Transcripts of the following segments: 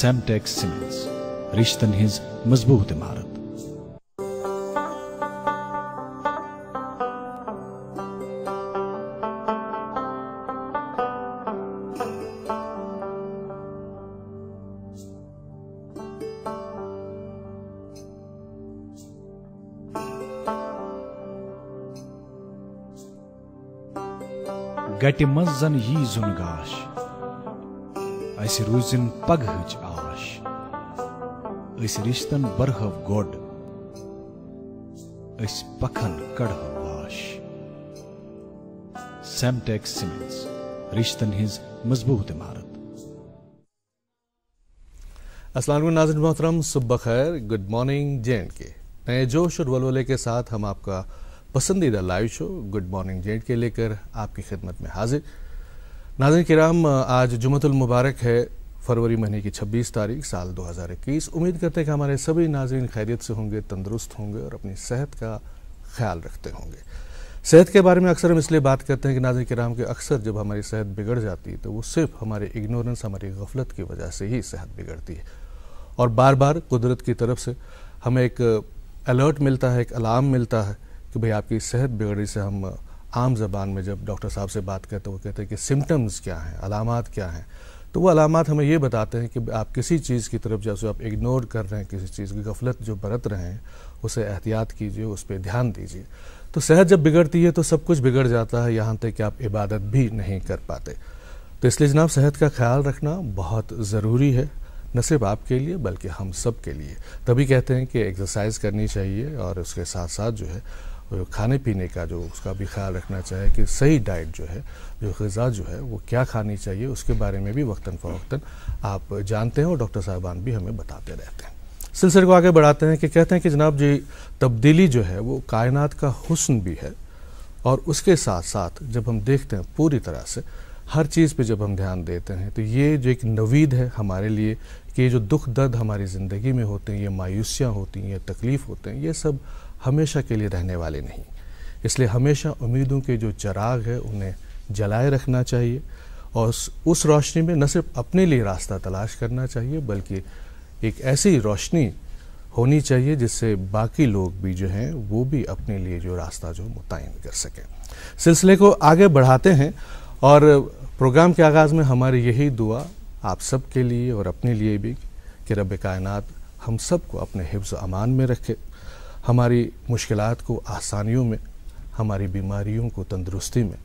सेमटेक्स cements, रिश्तन his मजबूत इमारत। गटि मंज जन यी जुन गाश, अस रूजिन पगहच आश, अस रिश्तन बरहव गोड, अस पखन कड़हव वाश। सेमटेक्स सीमेंट्स, रिश्तन हिज मजबूत इमारत। अस्सलाम वालेकुम नाज़रीन मोहतरम, सुबह खैर, गुड मॉर्निंग J&K। नए जोश और वलवले के साथ हम आपका पसंदीदा live show good morning J&K लेकर आपकी खिदमत में हाजिर। नाज़रीन किराम, आज जुमतुल मुबारक है, फरवरी महीने की 26 तारीख साल 2021। उम्मीद करते हैं कि हमारे सभी नाज़रीन खैरियत से होंगे, तंदुरुस्त होंगे और अपनी सेहत का ख्याल रखते होंगे। सेहत के बारे में अक्सर हम इसलिए बात करते हैं कि नाज़रीन किराम के अक्सर जब हमारी सेहत बिगड़ जाती है तो वो सिर्फ हमारे इग्नोरेंस, हमारी गफलत की वजह से ही सेहत बिगड़ती है। और बार बार कुदरत की तरफ से हमें एक अलर्ट मिलता है, एक अलार्म मिलता है कि भाई आपकी सेहत बिगड़ी से हम आम ज़बान में जब डॉक्टर साहब से बात करते हैं वो कहते हैं कि सिम्टम्स क्या हैं, अलामात क्या हैं। तो वो अलामात हमें ये बताते हैं कि आप किसी चीज़ की तरफ जैसे आप इग्नोर कर रहे हैं, किसी चीज़ की गफलत जो बरत रहे हैं उसे एहतियात कीजिए, उस पर ध्यान दीजिए। तो सेहत जब बिगड़ती है तो सब कुछ बिगड़ जाता है, यहाँ तक कि आप इबादत भी नहीं कर पाते। तो इसलिए जनाब सेहत का ख्याल रखना बहुत ज़रूरी है, न सिर्फ आपके लिए बल्कि हम सब के लिए। तभी कहते हैं कि एक्सरसाइज करनी चाहिए और उसके साथ साथ जो है खाने पीने का जो उसका भी ख्याल रखना चाहिए कि सही डाइट जो है, जो ग़िज़ा जो है वो क्या खानी चाहिए, उसके बारे में भी वक्तन फ़वक्तन आप जानते हैं और डॉक्टर साहबान भी हमें बताते रहते हैं। सिलसिले को आगे बढ़ाते हैं कि कहते हैं कि जनाब जी तब्दीली जो है वो कायनात का हुस्न भी है और उसके साथ साथ जब हम देखते हैं पूरी तरह से हर चीज़ पे जब हम ध्यान देते हैं तो ये जो एक नवीद है हमारे लिए कि ये जो दुख दर्द हमारी ज़िंदगी में होते हैं, ये मायूसियाँ होती हैं, ये तकलीफ़ होते हैं, ये सब हमेशा के लिए रहने वाले नहीं। इसलिए हमेशा उम्मीदों के जो चिराग है उन्हें जलाए रखना चाहिए और उस रोशनी में न सिर्फ अपने लिए रास्ता तलाश करना चाहिए बल्कि एक ऐसी रोशनी होनी चाहिए जिससे बाकी लोग भी जो हैं वो भी अपने लिए जो रास्ता जो मुतय्यन कर सकें। सिलसिले को आगे बढ़ाते हैं और प्रोग्राम के आगाज़ में हमारी यही दुआ आप सब के लिए और अपने लिए भी कि रब कायनात हम सब को अपने हिफ्ज़ अमान में रखे, हमारी मुश्किलात को आसानियों में, हमारी बीमारियों को तंदुरुस्ती में,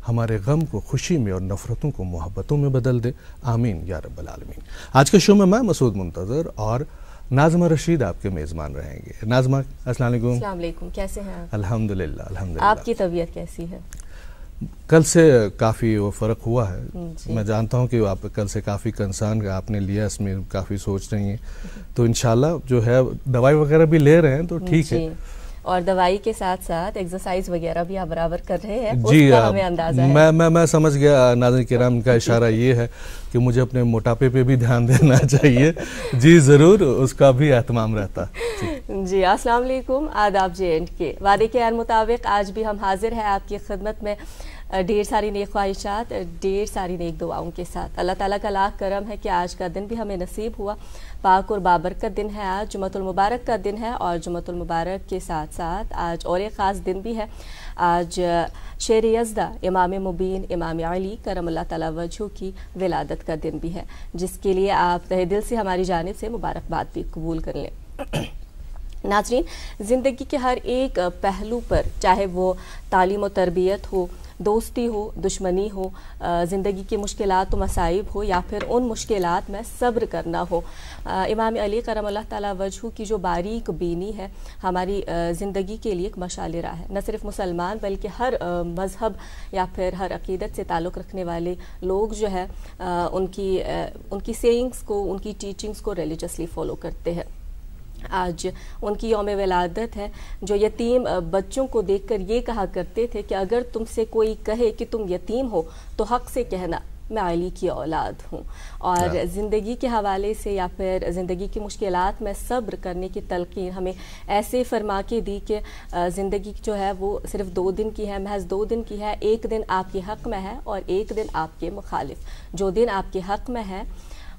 हमारे गम को खुशी में और नफ़रतों को मोहब्बतों में बदल दे। आमीन या रब्बल आलमीन। आज के शो में मैं मसूद मुंतज़र और नाज़मा रशीद आपके मेज़बान रहेंगे। नाज़मा अस्सलाम वालेकुम, कैसे हैं? अल्हम्दुलिल्लाह अल्हम्दुलिल्लाह। आपकी तबीयत कैसी है? कल से काफ़ी वो फ़र्क हुआ है। मैं जानता हूँ कि आप कल से काफ़ी कंसर्न आपने लिया, इसमें काफ़ी सोच रही हैं, तो इंशाल्लाह जो है दवाई वगैरह भी ले रहे हैं तो ठीक है। और दवाई के साथ साथ एक्सरसाइज वगैरह भी आप बराबर कर रहे हैं, जी उसका हमें अंदाजा है। मैं समझ गया। नाज़रीन किराम का इशारा ये है कि मुझे अपने मोटापे पे भी ध्यान देना चाहिए। जी ज़रूर, उसका भी एहतमाम रहता है। जी अस्सलाम वालेकुम, आदाब J&K। वादे के मुताबिक आज भी हम हाजिर हैं आपकी खिदमत में ढेर सारी नेक ख्वाहिशात, ढेर सारी नेक दुआओं के साथ। अल्लाह ताला का लाख करम है कि आज का दिन भी हमें नसीब हुआ। पाक और बाबरकत दिन है, आज जुमतुल मुबारक का दिन है और जुमतुल मुबारक के साथ साथ आज और एक ख़ास दिन भी है। आज शेर यज़दा इमाम मुबीन इमाम अली करमल्लाहु तआला वजहू की विलादत का दिन भी है, जिसके लिए आप तहे दिल से हमारी जानिब से मुबारकबाद भी कबूल कर लें। नाज़रीन, ज़िंदगी के हर एक पहलू पर, चाहे वो तालीम और तरबियत हो, दोस्ती हो, दुश्मनी हो, ज़िंदगी की मुश्किलात व मसाइब हो या फिर उन मुश्किलात में सब्र करना हो, इमाम अली करमल्लाहु तआला वजहू की जो बारीक बीनी है हमारी ज़िंदगी के लिए एक मशाल राह है। न सिर्फ मुसलमान बल्कि हर मज़हब या फिर हर अक़ीदत से ताल्लुक़ रखने वाले लोग जो है उनकी सेइंग्स को, उनकी टीचिंग्स को रिलीजियसली फ़ॉलो करते हैं। आज उनकी यौम विलादत है। जो यतीम बच्चों को देखकर ये कहा करते थे कि अगर तुमसे कोई कहे कि तुम यतीम हो तो हक से कहना मैं अली की औलाद हूँ। और ज़िंदगी के हवाले से या फिर ज़िंदगी की मुश्किलात में सब्र करने की तलकीन हमें ऐसे फरमा के दी कि ज़िंदगी जो है वो सिर्फ 2 दिन की है, महज 2 दिन की है। एक दिन आपके हक़ में है और एक दिन आपके मुखालिफ। जो दिन आपके हक़ में है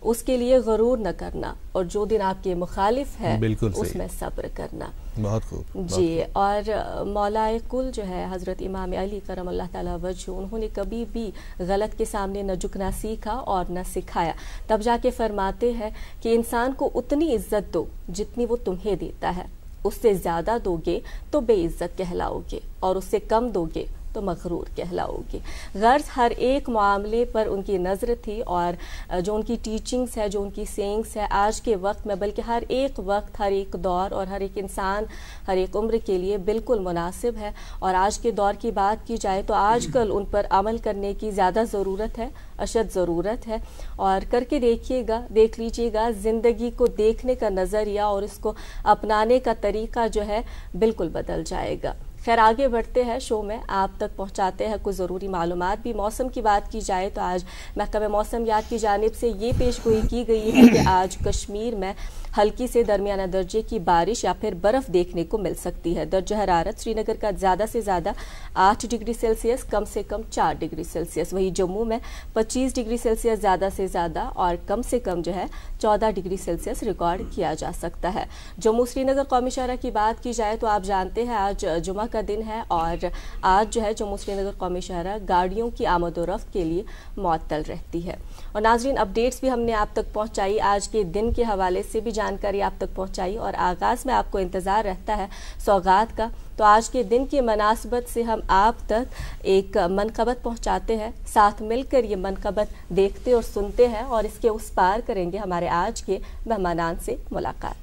उसके लिए गरूर न करना, और जो दिन आपके मुखालिफ है उसमें सब्र करना। बहुत खूब जी। और मौलाए कुल जो है हज़रत इमाम अली करमल्लाहु तआला वजह, उन्होंने कभी भी गलत के सामने न झुकना सीखा और न सिखाया। तब जाके फरमाते हैं कि इंसान को उतनी इज्जत दो जितनी वो तुम्हें देता है, उससे ज़्यादा दोगे तो बेइज्जत कहलाओगे, और उससे कम दोगे तो मगरूर कहलाओगे। गर्ज हर एक मामले पर उनकी नज़र थी, और जो उनकी टीचिंग्स है, जो उनकी सेइंग्स है, आज के वक्त में बल्कि हर एक वक्त, हर एक दौर और हर एक इंसान, हर एक उम्र के लिए बिल्कुल मुनासिब है। और आज के दौर की बात की जाए तो आजकल उन पर अमल करने की ज़्यादा ज़रूरत है, अशद ज़रूरत है। और करके देखिएगा, देख लीजिएगा, ज़िंदगी को देखने का नज़रिया और इसको अपनाने का तरीका जो है बिल्कुल बदल जाएगा। खैर, आगे बढ़ते हैं, शो में आप तक पहुंचाते हैं कुछ ज़रूरी मालूमात भी। मौसम की बात की जाए तो आज महकमा मौसमियात की जानिब से ये पेशगोई की गई है कि आज कश्मीर में हल्की से दरमियाना दर्जे की बारिश या फिर बर्फ़ देखने को मिल सकती है। दर्जा हरारत श्रीनगर का ज़्यादा से ज़्यादा 8 डिग्री सेल्सियस, कम से कम 4 डिग्री सेल्सियस, वहीं जम्मू में 25 डिग्री सेल्सियस ज़्यादा से ज़्यादा और कम से कम जो है 14 डिग्री सेल्सियस रिकॉर्ड किया जा सकता है। जम्मू श्रीनगर कौमी शाहरा की बात की जाए तो आप जानते हैं आज जुमा का दिन है, और आज जो है जम्मू श्रीनगर कौमी शाहरा गाड़ियों की आमद-ओ-रफ्त के लिए मुअत्तल रहती है। और नाज़रीन, अपडेट्स भी हमने आप तक पहुँचाई, आज के दिन के हवाले से भी जानकारी आप तक पहुंचाई, और आगाज़ में आपको इंतज़ार रहता है सौगात का। तो आज के दिन की मुनासबत से हम आप तक एक मनकबत पहुंचाते हैं, साथ मिलकर ये मनकबत देखते और सुनते हैं, और इसके उस पार करेंगे हमारे आज के मेहमानान से मुलाकात।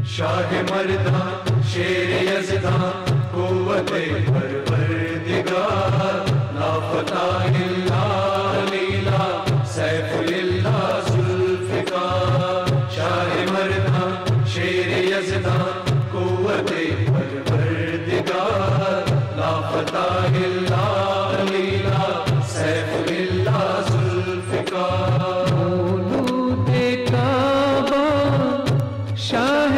शाह मर्दा शेर यज़दा कुव्वते परवरदिगार लाफता इल्ला लीला सैफुल्ला जुल्फ़िकार। शाह मर्दा शेर यज़दा कुव्वते परवरदिगार लाफता इल्ला लीला सैफुल्ला जुल्फ़िकार। शाह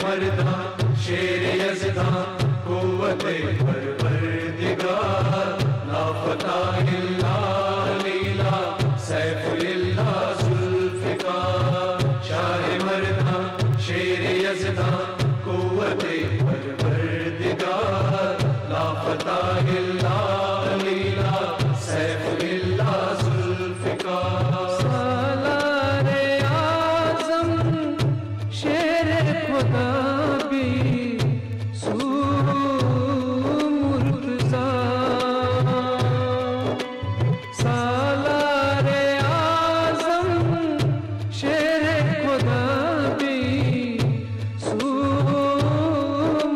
मर्दा शेर यज़दा कुव्वते परवरदिगार लाफता इल्ला लीला सैफुल्ला जुल्फ़िकार। शाह मर्दा शेर यज़दा कुव्वते परवरदिगार लाफता इल्ला लीला सैफुल्ला जुल्फ़िकार। सालारे आज़म शेर खुदा भी मुर्तज़ा। सालारे आज़म शेर खुदा भी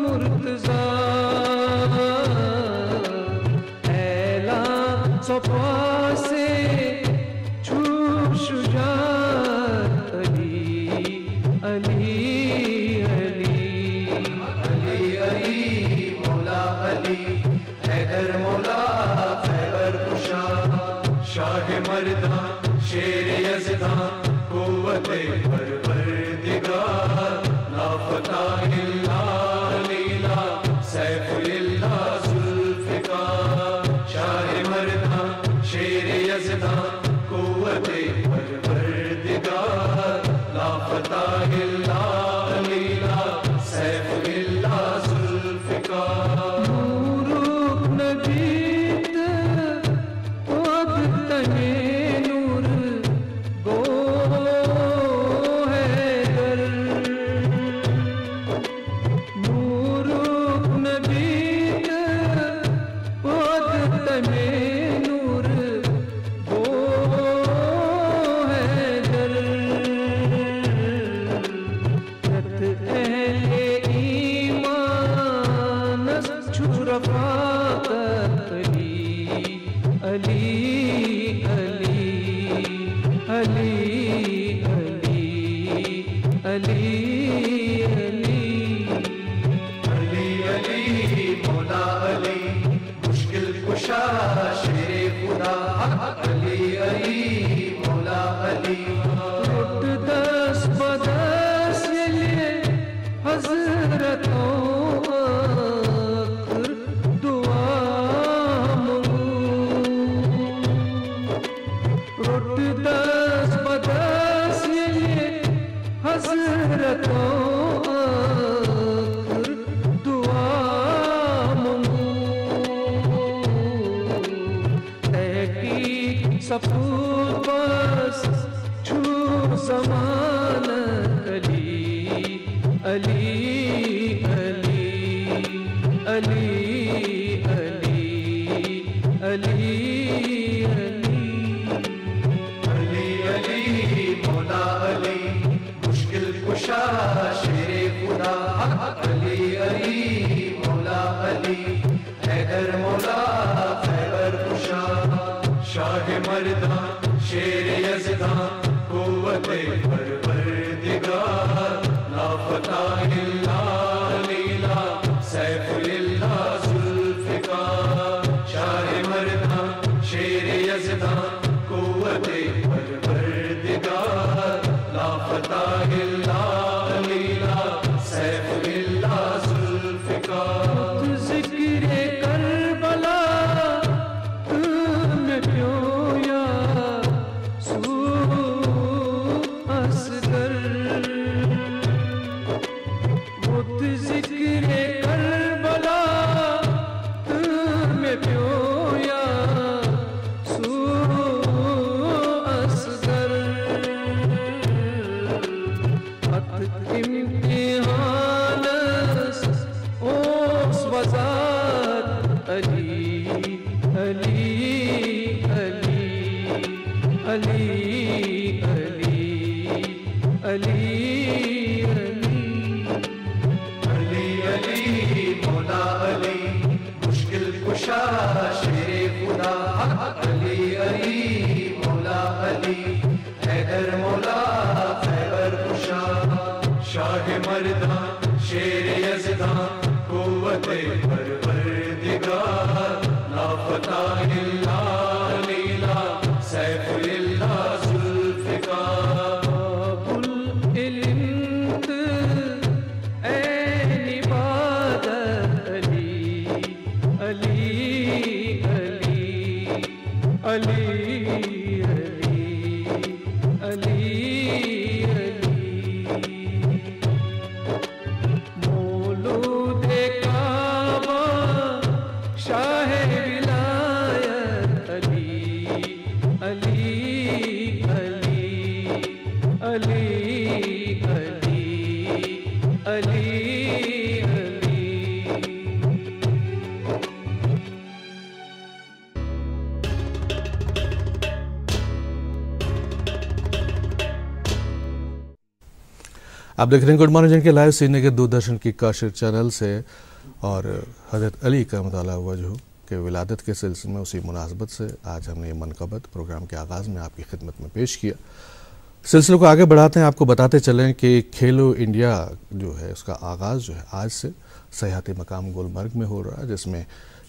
मुर्तज़ा। ऐला सफ़ा से छू शुजात अली अली अली अली अली मौला अली हैदर मौला खैबर कुशा। शाह मर्दा शेर यज़दा कुव्वते परवरदिगार लाफता इल्ला लीला सैफुल्ला जुल्फ़िकार। शाह मर्दा शेर यज़दा कुव्वते परवरदिगार लाफता इल्ला लीला सैफुल्ला जुल्फ़िकार। नूरुक नबी रुट दस बदस ये हसरतों आखिर दुआ मंगू तहकी सपूत बस छू समान अली अली अली अली अली अली अली मौला अली मुश्किल कुशा शेरे खुदा अली अली मौला अली हैदर मौला खैबर कुशा शाह मर्दा शेर यज़दा कुव्वते परवरदिगार ला फतह इल्ला लीला सैफुलिल्लाह जुल्फ़िकार शाह मर्दा शेर यज़दा कुव्वते परवरदिगार ला फतह इल्ला लीला सैफुलिल्लाह जुल्फ़िकार ज़िक्र करबला तुम क्यों या सू असगर मुत ज़िक्र करबला तुम क्यों या सू असगर हत इम्तिहान ओस वज़ात अली अली अली अली अली अली अली मौला अली मुश्किल कुशा शेरे खुदा अली अली मौला अली हैदर मौला खैबर कुशा शाह मर्दा शेर यज़दा कुव्वते परवरदिगार ला फतह इल्ला लीला सैफुलिल्लाह जुल्फ़िकार बाबुल इल्म ऐन इबादत अली अली अली अली अली मौलूद काबा शाह विलायत अली अली अली अली अली आप देख रहे हैं गुड मॉर्निंग के लाइव श्रीनगर दूरदर्शन की काशिर चैनल से। और हज़रत अली का मतला वजह के विलादत के सिलसिले में उसी मुनासबत से आज हमने ये मनक़बत प्रोग्राम के आगाज़ में आपकी खिदमत में पेश किया। सिलसिले को आगे बढ़ाते हैं, आपको बताते चलें कि खेलो इंडिया जो है उसका आगाज़ जो है आज से सयाहती मकाम गुलमर्ग में हो रहा है, जिसमें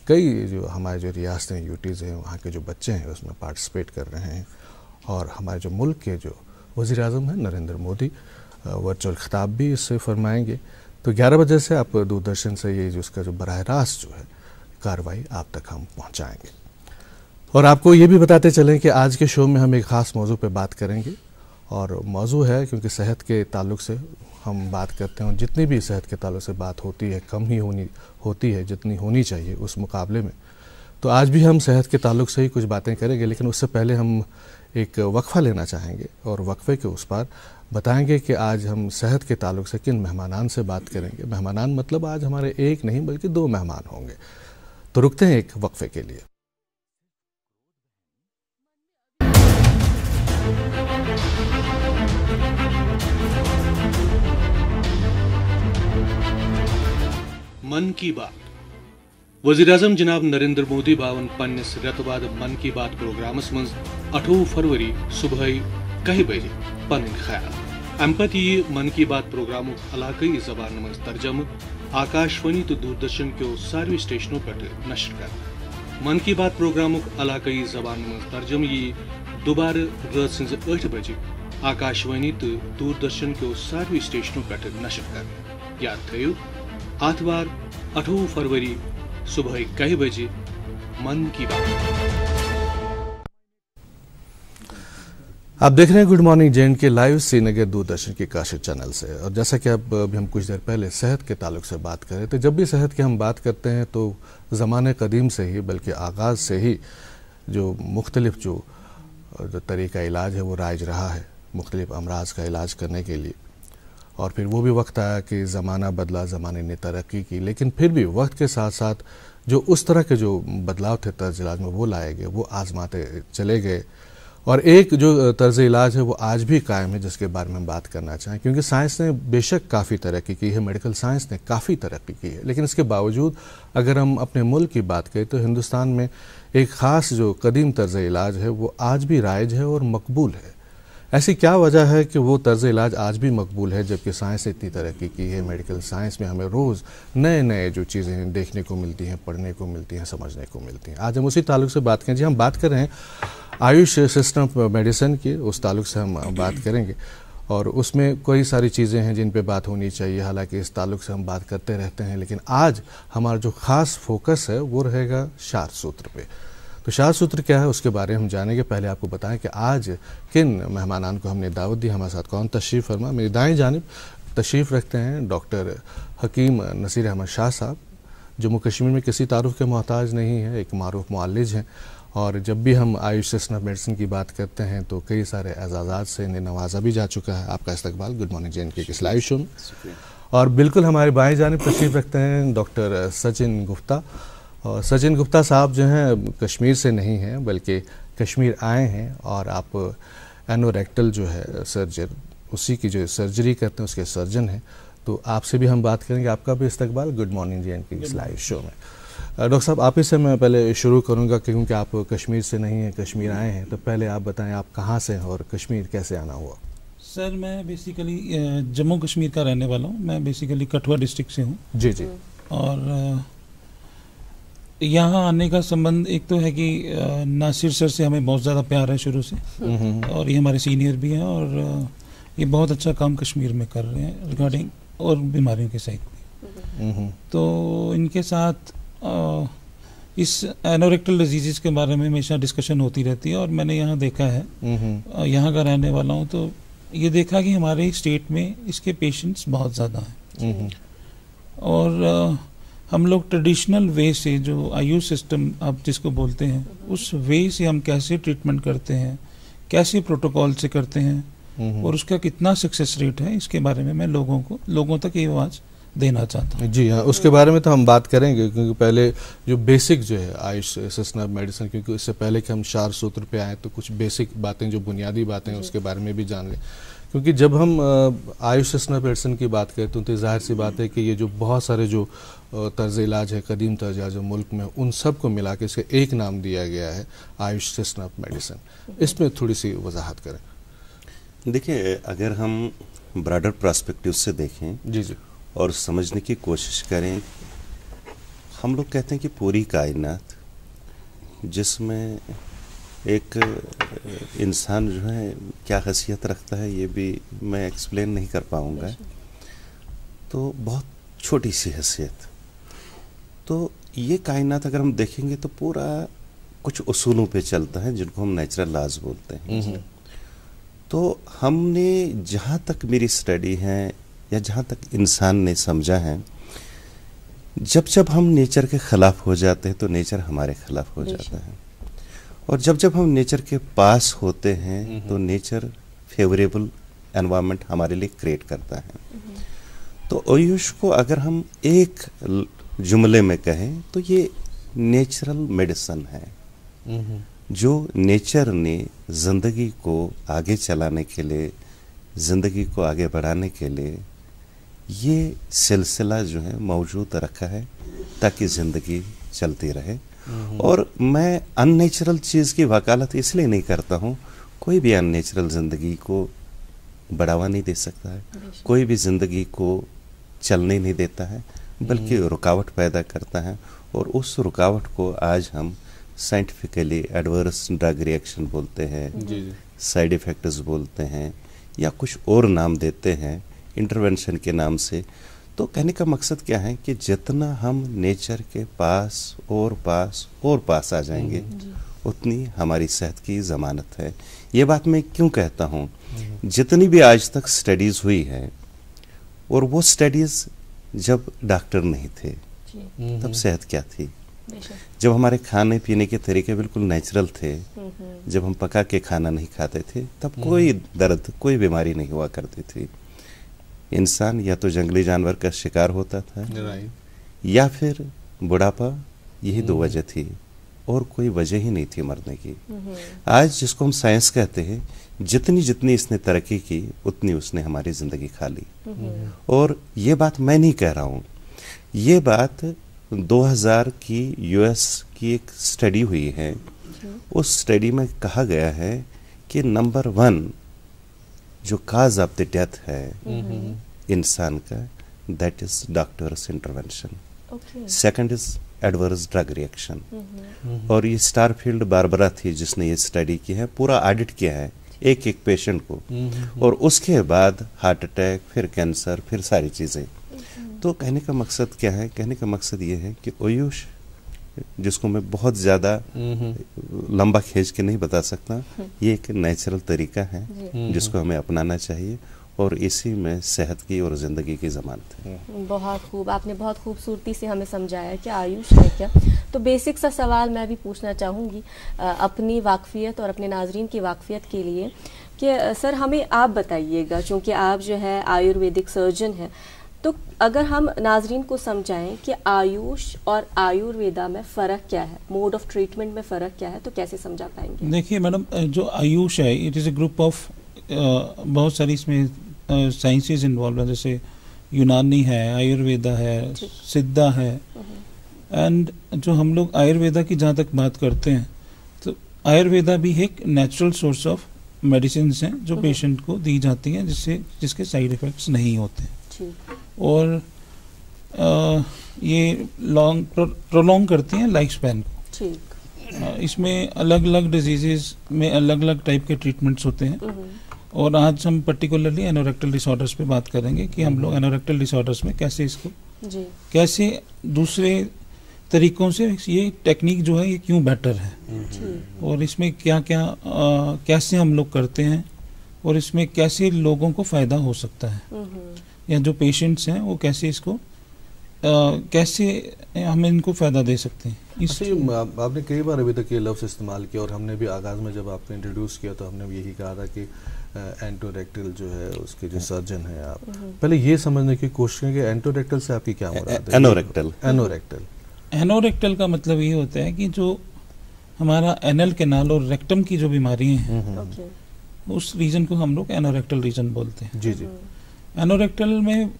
कई जो हमारे जो रियासतें यूटीज़ हैं वहाँ के जो बच्चे हैं उसमें पार्टिसिपेट कर रहे हैं। और हमारे जो मुल्क के जो वज़ीर आज़म हैं नरेंद्र मोदी वर्चुअल खिताब भी इससे फरमाएंगे। तो 11 बजे से आप दूरदर्शन से ये जो उसका जो बराह रास्त जो है कार्रवाई आप तक हम पहुंचाएंगे। और आपको ये भी बताते चलें कि आज के शो में हम एक ख़ास मौजू पे बात करेंगे। और मौजू है, क्योंकि सेहत के ताल्लुक़ से हम बात करते हैं और जितनी भी सेहत के ताल्लुक़ से बात होती है कम ही होती है जितनी होनी चाहिए उस मुकाबले में। तो आज भी हम सेहत के ताल्लुक़ से ही कुछ बातें करेंगे, लेकिन उससे पहले हम एक वक्फ़ा लेना चाहेंगे और वक्फ़े के उस पार बताएंगे कि आज हम सेहत के ताल्लुक़ से किन मेहमानान से बात करेंगे। मेहमानान मतलब आज हमारे एक नहीं बल्कि 2 मेहमान होंगे। तो रुकते हैं एक वक्फ़े के लिए। मन की बात वज़ीर आज़म जनाब नरेंद्र मोदी बावन पन्निस रेतवाद मन की बात प्रोग्रामस मज 8 फरवरी सुबह 1 बजे पन ख्याल अम पत मन की बात प्रोग्राम इलाकई जबान मज तर्जम आकाशवाणी तो दूरदर्शन के सारे स्टेशनों पर नशर कर। मन की बात प्रोग्राम इलाकई जबान मज तर्जम दोबारा रात सज 8 बजे आकाशवाणी तो दूरदर्शन के सारे स्टेशनों पर नशर कर। याद थो आतवार 8 फरवरी सुबह 1 बजे मन की बात। आप देख रहे हैं गुड मॉर्निंग जैन के लाइव श्रीनगर दूरदर्शन के काशिफ चैनल से। और जैसा कि अब अभी हम कुछ देर पहले सेहत के ताल्लुक से बात कर रहे थे, जब भी सेहत की हम बात करते हैं तो ज़माने कदीम से ही, बल्कि आगाज़ से ही जो मुख्तलिफ जो तरीका इलाज है वो राइज रहा है मुख्तलिफ अमराज का इलाज करने के लिए। और फिर वो भी वक्त आया कि ज़माना बदला, ज़माने ने तरक्की की, लेकिन फिर भी वक्त के साथ साथ जो उस तरह के जो बदलाव थे तर्ज इलाज में वो लाए गए, वो आजमाते चले गए। और एक जो तर्ज इलाज है वो आज भी कायम है, जिसके बारे में हम बात करना चाहें, क्योंकि साइंस ने बेशक काफ़ी तरक्की की है, मेडिकल साइंस ने काफ़ी तरक्की की है, लेकिन इसके बावजूद अगर हम अपने मुल्क की बात करें तो हिंदुस्तान में एक ख़ास जो कदीम तर्ज इलाज है वो आज भी राइज है और मकबूल है। ऐसी क्या वजह है कि वो तर्ज इलाज आज भी मकबूल है, जबकि साइंस ने इतनी तरक्की की है। मेडिकल साइंस में हमें रोज़ नए नए जो चीज़ें देखने को मिलती हैं, पढ़ने को मिलती हैं, समझने को मिलती हैं। आज हम उसी ताल्लुक से बात करें। जी, हम बात कर रहे हैं आयुष सिस्टम ऑफ मेडिसिन की, उस ताल्लुक से हम बात करेंगे और उसमें कई सारी चीज़ें हैं जिन पे बात होनी चाहिए। हालांकि इस ताल्लुक से हम बात करते रहते हैं, लेकिन आज हमारा जो ख़ास फोकस है वो रहेगा शार सूत्र पे। तो शार सूत्र क्या है उसके बारे में हम जानेंगे। पहले आपको बताएं कि आज किन मेहमानान को हमने दावत दी, हमारे साथ कौन तशरीफ़ फरमा। मेरी दाएं जानिब तशरीफ़ रखते हैं डॉक्टर हकीम नसीर अहमद शाह साहब, जम्मू कश्मीर में किसी तारुफ के मोहताज नहीं है, एक मारूफ मुअल्लिज हैं। और जब भी हम आयुष सिस्टम ऑफ मेडिसिन की बात करते हैं तो कई सारे एजाज़ात से इन्हें नवाजा भी जा चुका है। आपका इस्तकबाल गुड मॉर्निंग जैन के इस लाइव शो में। और बिल्कुल हमारे बाएं जानिब तशरीफ़ रखते हैं डॉक्टर सचिन गुप्ता। और सचिन गुप्ता साहब जो हैं कश्मीर से नहीं हैं, बल्कि कश्मीर आए हैं और आप एनोरेक्टल जो है सर्जन, उसी की जो सर्जरी करते हैं उसके सर्जन हैं। तो आपसे भी हम बात करेंगे। आपका भी इस्तकबाल गुड मॉर्निंग जैन के इस लाइव शो में। डॉक्टर साहब, आप ही से मैं पहले शुरू करूंगा क्योंकि आप कश्मीर से नहीं हैं, कश्मीर आए हैं। तो पहले आप बताएं आप कहाँ से हैं और कश्मीर कैसे आना हुआ? सर, मैं बेसिकली जम्मू कश्मीर का रहने वाला हूँ। मैं बेसिकली कठुआ डिस्ट्रिक्ट से हूँ। जी जी। और यहाँ आने का संबंध एक तो है कि नासिर सर से हमें बहुत ज़्यादा प्यार है शुरू से, और ये हमारे सीनियर भी हैं और ये बहुत अच्छा काम कश्मीर में कर रहे हैं रिगार्डिंग और बीमारियों के सहित भी। तो इनके साथ इस एनोरेक्टल डिजीज़ के बारे में हमेशा डिस्कशन होती रहती है और मैंने यहाँ देखा है, यहाँ का रहने वाला हूँ, तो ये देखा कि हमारे स्टेट में इसके पेशेंट्स बहुत ज़्यादा हैं। और हम लोग ट्रेडिशनल वे से, जो आयुष सिस्टम आप जिसको बोलते हैं, उस वे से हम कैसे ट्रीटमेंट करते हैं, कैसे प्रोटोकॉल से करते हैं और उसका कितना सक्सेस रेट है, इसके बारे में मैं लोगों तक ये आवाज़ देना चाहता हूँ। जी हाँ, उसके बारे में तो हम बात करेंगे, क्योंकि पहले जो बेसिक जो है आयुष सिस्टम ऑफ मेडिसिन, क्योंकि इससे पहले कि हम शार सूत्र पे आए तो कुछ बेसिक बातें, जो बुनियादी बातें हैं, उसके बारे में भी जान लें। क्योंकि जब हम आयुष सिस्टम ऑफ मेडिसिन की बात करते हैं तो जाहिर सी बात है कि ये जो बहुत सारे जो तर्ज इलाज है, कदीम तर्ज इलाज जो मुल्क में, उन सब को मिला के इसका एक नाम दिया गया है आयुष सिस्टम ऑफ मेडिसिन। इसमें थोड़ी सी वजाहत करें। देखिए, अगर हम ब्रॉडर पर्सपेक्टिव से देखें जी जी और समझने की कोशिश करें, हम लोग कहते हैं कि पूरी कायनात जिसमें एक इंसान जो है क्या हैसियत रखता है, ये भी मैं एक्सप्लेन नहीं कर पाऊंगा। तो बहुत छोटी सी हैसियत। तो ये कायनात अगर हम देखेंगे तो पूरा कुछ उसूलों पे चलता है, जिनको हम नेचुरल लॉज बोलते हैं। तो हमने जहाँ तक मेरी स्टडी है या जहाँ तक इंसान ने समझा है, जब जब हम नेचर के खिलाफ हो जाते हैं तो नेचर हमारे खिलाफ हो जाता है, और जब जब हम नेचर के पास होते हैं तो नेचर फेवरेबल एनवायरनमेंट हमारे लिए क्रिएट करता है। तो आयुष को अगर हम एक जुमले में कहें तो ये नेचुरल मेडिसिन है, जो नेचर ने ज़िंदगी को आगे चलाने के लिए, ज़िंदगी को आगे बढ़ाने के लिए ये सिलसिला जो है मौजूद रखा है ताकि ज़िंदगी चलती रहे। और मैं अननेचुरल चीज़ की वकालत इसलिए नहीं करता हूँ, कोई भी अननेचुरल ज़िंदगी को बढ़ावा नहीं दे सकता है, कोई भी ज़िंदगी को चलने नहीं देता है, बल्कि रुकावट पैदा करता है। और उस रुकावट को आज हम साइंटिफिकली एडवर्स ड्रग रिएक्शन बोलते हैं, साइड इफ़ेक्ट्स बोलते हैं, या कुछ और नाम देते हैं इंटरवेंशन के नाम से। तो कहने का मकसद क्या है कि जितना हम नेचर के पास और पास और पास आ जाएंगे, उतनी हमारी सेहत की ज़मानत है। ये बात मैं क्यों कहता हूँ, जितनी भी आज तक स्टडीज़ हुई है, और वो स्टडीज़ जब डॉक्टर नहीं थे तब सेहत क्या थी, जब हमारे खाने पीने के तरीके बिल्कुल नेचुरल थे, जब हम पका के खाना नहीं खाते थे, तब कोई दर्द, कोई बीमारी नहीं हुआ करती थी। इंसान या तो जंगली जानवर का शिकार होता था या फिर बुढ़ापा, यही दो वजह थी, और कोई वजह ही नहीं थी मरने की। आज जिसको हम साइंस कहते हैं, जितनी जितनी इसने तरक्की की उतनी उसने हमारी ज़िंदगी खा ली। और ये बात मैं नहीं कह रहा हूँ, ये बात 2000 की यूएस की एक स्टडी हुई है। उस स्टडी में कहा गया है कि नंबर 1 जो काज ऑफ द डेथ है इंसान का, that is doctors intervention. Second is adverse drug reaction. और ये स्टारफील्ड बारबरा थी जिसने ये स्टडी की है, पूरा ऑडिट किया है एक एक पेशेंट को, और उसके बाद हार्ट अटैक, फिर कैंसर, फिर सारी चीज़ें। तो कहने का मकसद क्या है? कहने का मकसद ये है कि आयुष, जिसको मैं बहुत ज़्यादा लंबा खींच के नहीं बता सकता, ये एक नेचुरल तरीका है जिसको हमें अपनाना चाहिए, और इसी में सेहत की और ज़िंदगी की ज़मानत है। बहुत खूब, आपने बहुत खूबसूरती से हमें समझाया कि आयुष है क्या। तो बेसिक सा सवाल मैं भी पूछना चाहूँगी अपनी वाकफियत और अपने नाजरीन की वाकफियत के लिए कि सर हमें आप बताइएगा, क्योंकि आप जो है आयुर्वेदिक सर्जन हैं, तो अगर हम नाजरीन को समझाएं कि आयुष और आयुर्वेदा में फ़र्क क्या है, मोड ऑफ ट्रीटमेंट में फ़र्क क्या है, तो कैसे समझा पाएंगे? देखिए मैडम, जो आयुष है, it is a group of बहुत सारी इसमें साइंसेस इन्वॉल्व है, जैसे यूनानी है, आयुर्वेदा है, सिद्धा है। एंड जो हम लोग आयुर्वेदा की जहाँ तक बात करते हैं, तो आयुर्वेदा भी एक नेचुरल सोर्स ऑफ मेडिसिन हैं जो पेशेंट को दी जाती हैं, जिसके साइड इफ़ेक्ट्स नहीं होते। और ये प्रोलॉन्ग करती हैं लाइफ स्पैन को। इसमें अलग अलग डिजीजेस में अलग अलग टाइप के ट्रीटमेंट्स होते हैं, और आज हम पर्टिकुलरली एनोरेक्टल डिसऑर्डर्स पे बात करेंगे कि हम लोग एनोरेक्टल डिसऑर्डर्स में कैसे इसको कैसे दूसरे तरीकों से ये टेक्निक जो है ये क्यों बेटर है, और इसमें क्या क्या कैसे हम लोग करते हैं, और इसमें कैसे लोगों को फ़ायदा हो सकता है, या जो पेशेंट्स हैं वो कैसे इसको कैसे हम इनको फ़ायदा दे सकते हैं। आपने कई बार अभी तक ये लफ्ज़ इस्तेमाल किया, और हमने भी आगाज़ में जब आपने इंट्रोड्यूस किया तो हमने भी यही कहा था कि एंटोरेक्टल जो है उसके जो सर्जन है, आप पहले ये समझने की कोशिश करें कि एंटोरेक्टल से आपकी क्या मुराद है? एनोरेक्टल का मतलब ये होता है कि जो हमारा एनल कैनाल और रेक्टम की जो बीमारियां हैं, उस रीजन को हम लोग एनोरेक्टल रीजन बोलते हैं। जी जी। एनोरेक्टल में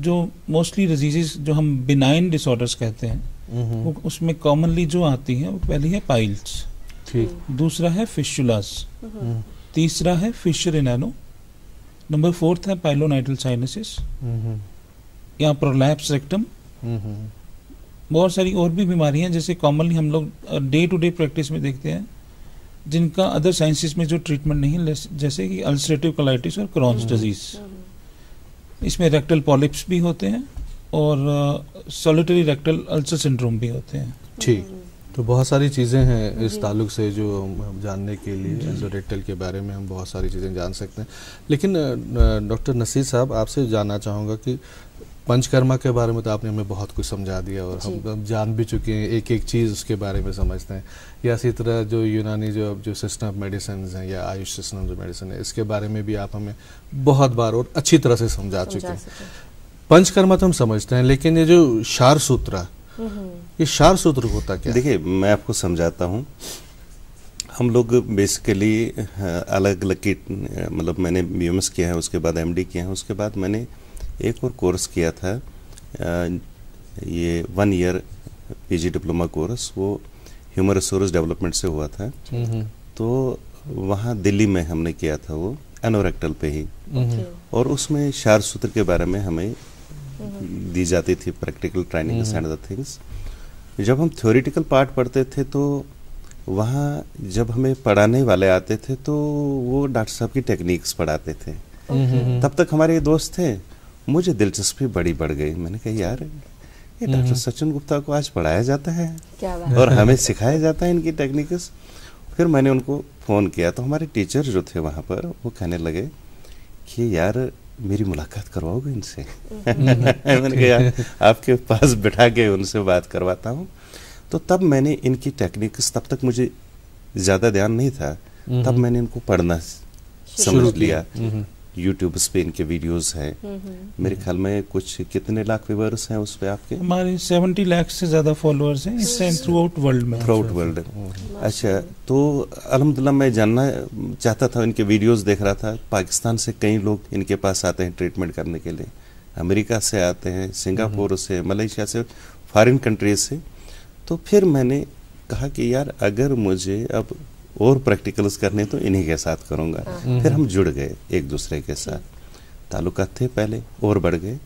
जो मोस्टली डिजीजेस जो हम बिनाइन डिसऑर्डर्स कहते हैं, वो उसमें कॉमनली जो आती हैं, वो पहली है पाइल्स, दूसरा है फिशुलास, तीसरा है फिशर इन एनो, नंबर 4 है पाइलोनाइटल साइनसिस या प्रोलैप्स रेक्टम। बहुत सारी और भी बीमारियां हैं जैसे कॉमनली हम लोग डे टू डे प्रैक्टिस में देखते हैं, जिनका अदर साइंसेस में जो ट्रीटमेंट नहीं है, जैसे कि अल्सरेटिव कोलाइटिस और क्रॉन्स डिजीज। इसमें रेक्टल पॉलिप्स भी होते हैं और सॉलिटरी रेक्टल अल्सर सिंड्रोम भी होते हैं। ठीक, तो बहुत सारी चीज़ें हैं इस ताल्लुक से जो हम जानने के लिए एंडोरेक्टल के बारे में हम बहुत सारी चीज़ें जान सकते हैं। लेकिन डॉक्टर नसीर साहब, आपसे जानना चाहूँगा कि पंचकर्मा के बारे में तो आपने हमें बहुत कुछ समझा दिया, और हम जान भी चुके हैं, एक एक चीज़ उसके बारे में समझते हैं। या इसी तरह जो यूनानी जो सिस्टम ऑफ मेडिसिन हैं या आयुष सिस्टम जो मेडिसिन है, इसके बारे में भी आप हमें बहुत बार और अच्छी तरह से समझा चुके हैं। पंचकर्मा तो हम समझते हैं, लेकिन ये जो शार सूत्र, ये शार सूत्र होता क्या? देखिए, मैं आपको समझाता हूँ। हम लोग बेसिकली अलग अलग की मतलब मैंने BMS किया है, उसके बाद MD किया है, उसके बाद मैंने एक और कोर्स किया था, ये 1 ईयर PG डिप्लोमा कोर्स, वो ह्यूमन रिसोर्स डेवलपमेंट से हुआ था। तो वहाँ दिल्ली में हमने किया था, वो एनोरेक्टल पे ही, और उसमें शार सूत्र के बारे में हमें दी जाती थी practical training and other things. जब हम थ्योरेटिकल पार्ट पढ़ते थे तो वहाँ जब हमें पढ़ाने वाले आते थे तो वो डॉक्टर साहब की टेक्निक्स पढ़ाते थे। तब तक हमारे दोस्त थे, मुझे दिलचस्पी बड़ी बढ़ गई। मैंने कहा यार ये डॉक्टर सचिन गुप्ता को आज पढ़ाया जाता है क्या बात और हमें सिखाया जाता है इनकी टेक्निक्स। फिर मैंने उनको फ़ोन किया तो हमारे टीचर जो थे वहाँ पर वो कहने लगे कि यार मेरी मुलाकात करवाओगे इनसे? मैंने कहा यार आपके पास बिठा के उनसे बात करवाता हूँ। तो तब मैंने इनकी टेक्निक्स, तब तक मुझे ज़्यादा ध्यान नहीं था, तब मैंने इनको पढ़ना समझ लिया। यूट्यूब पे इनके वीडियोस हैं, मेरे ख्याल में कुछ कितने लाख व्यूअर्स हैं उस पे आपके? हमारे 70 लाख से ज़्यादा फॉलोअर्स हैं इस टाइम थ्रू आउट वर्ल्ड में। Through out world. अच्छा, तो अल्हम्दुलिल्लाह मैं जानना चाहता था, इनके वीडियोस देख रहा था। पाकिस्तान से कई लोग इनके पास आते हैं ट्रीटमेंट करने के लिए, अमेरिका से आते हैं, सिंगापुर से, मलेशिया से, फॉरेन कंट्रीज से। तो फिर मैंने कहा कि यार अगर मुझे अब और प्रैक्टिकल्स करने तो इन्हीं के साथ करूँगा। फिर हम जुड़ गए एक दूसरे के साथ, ताल्लुकात थे पहले और बढ़ गए।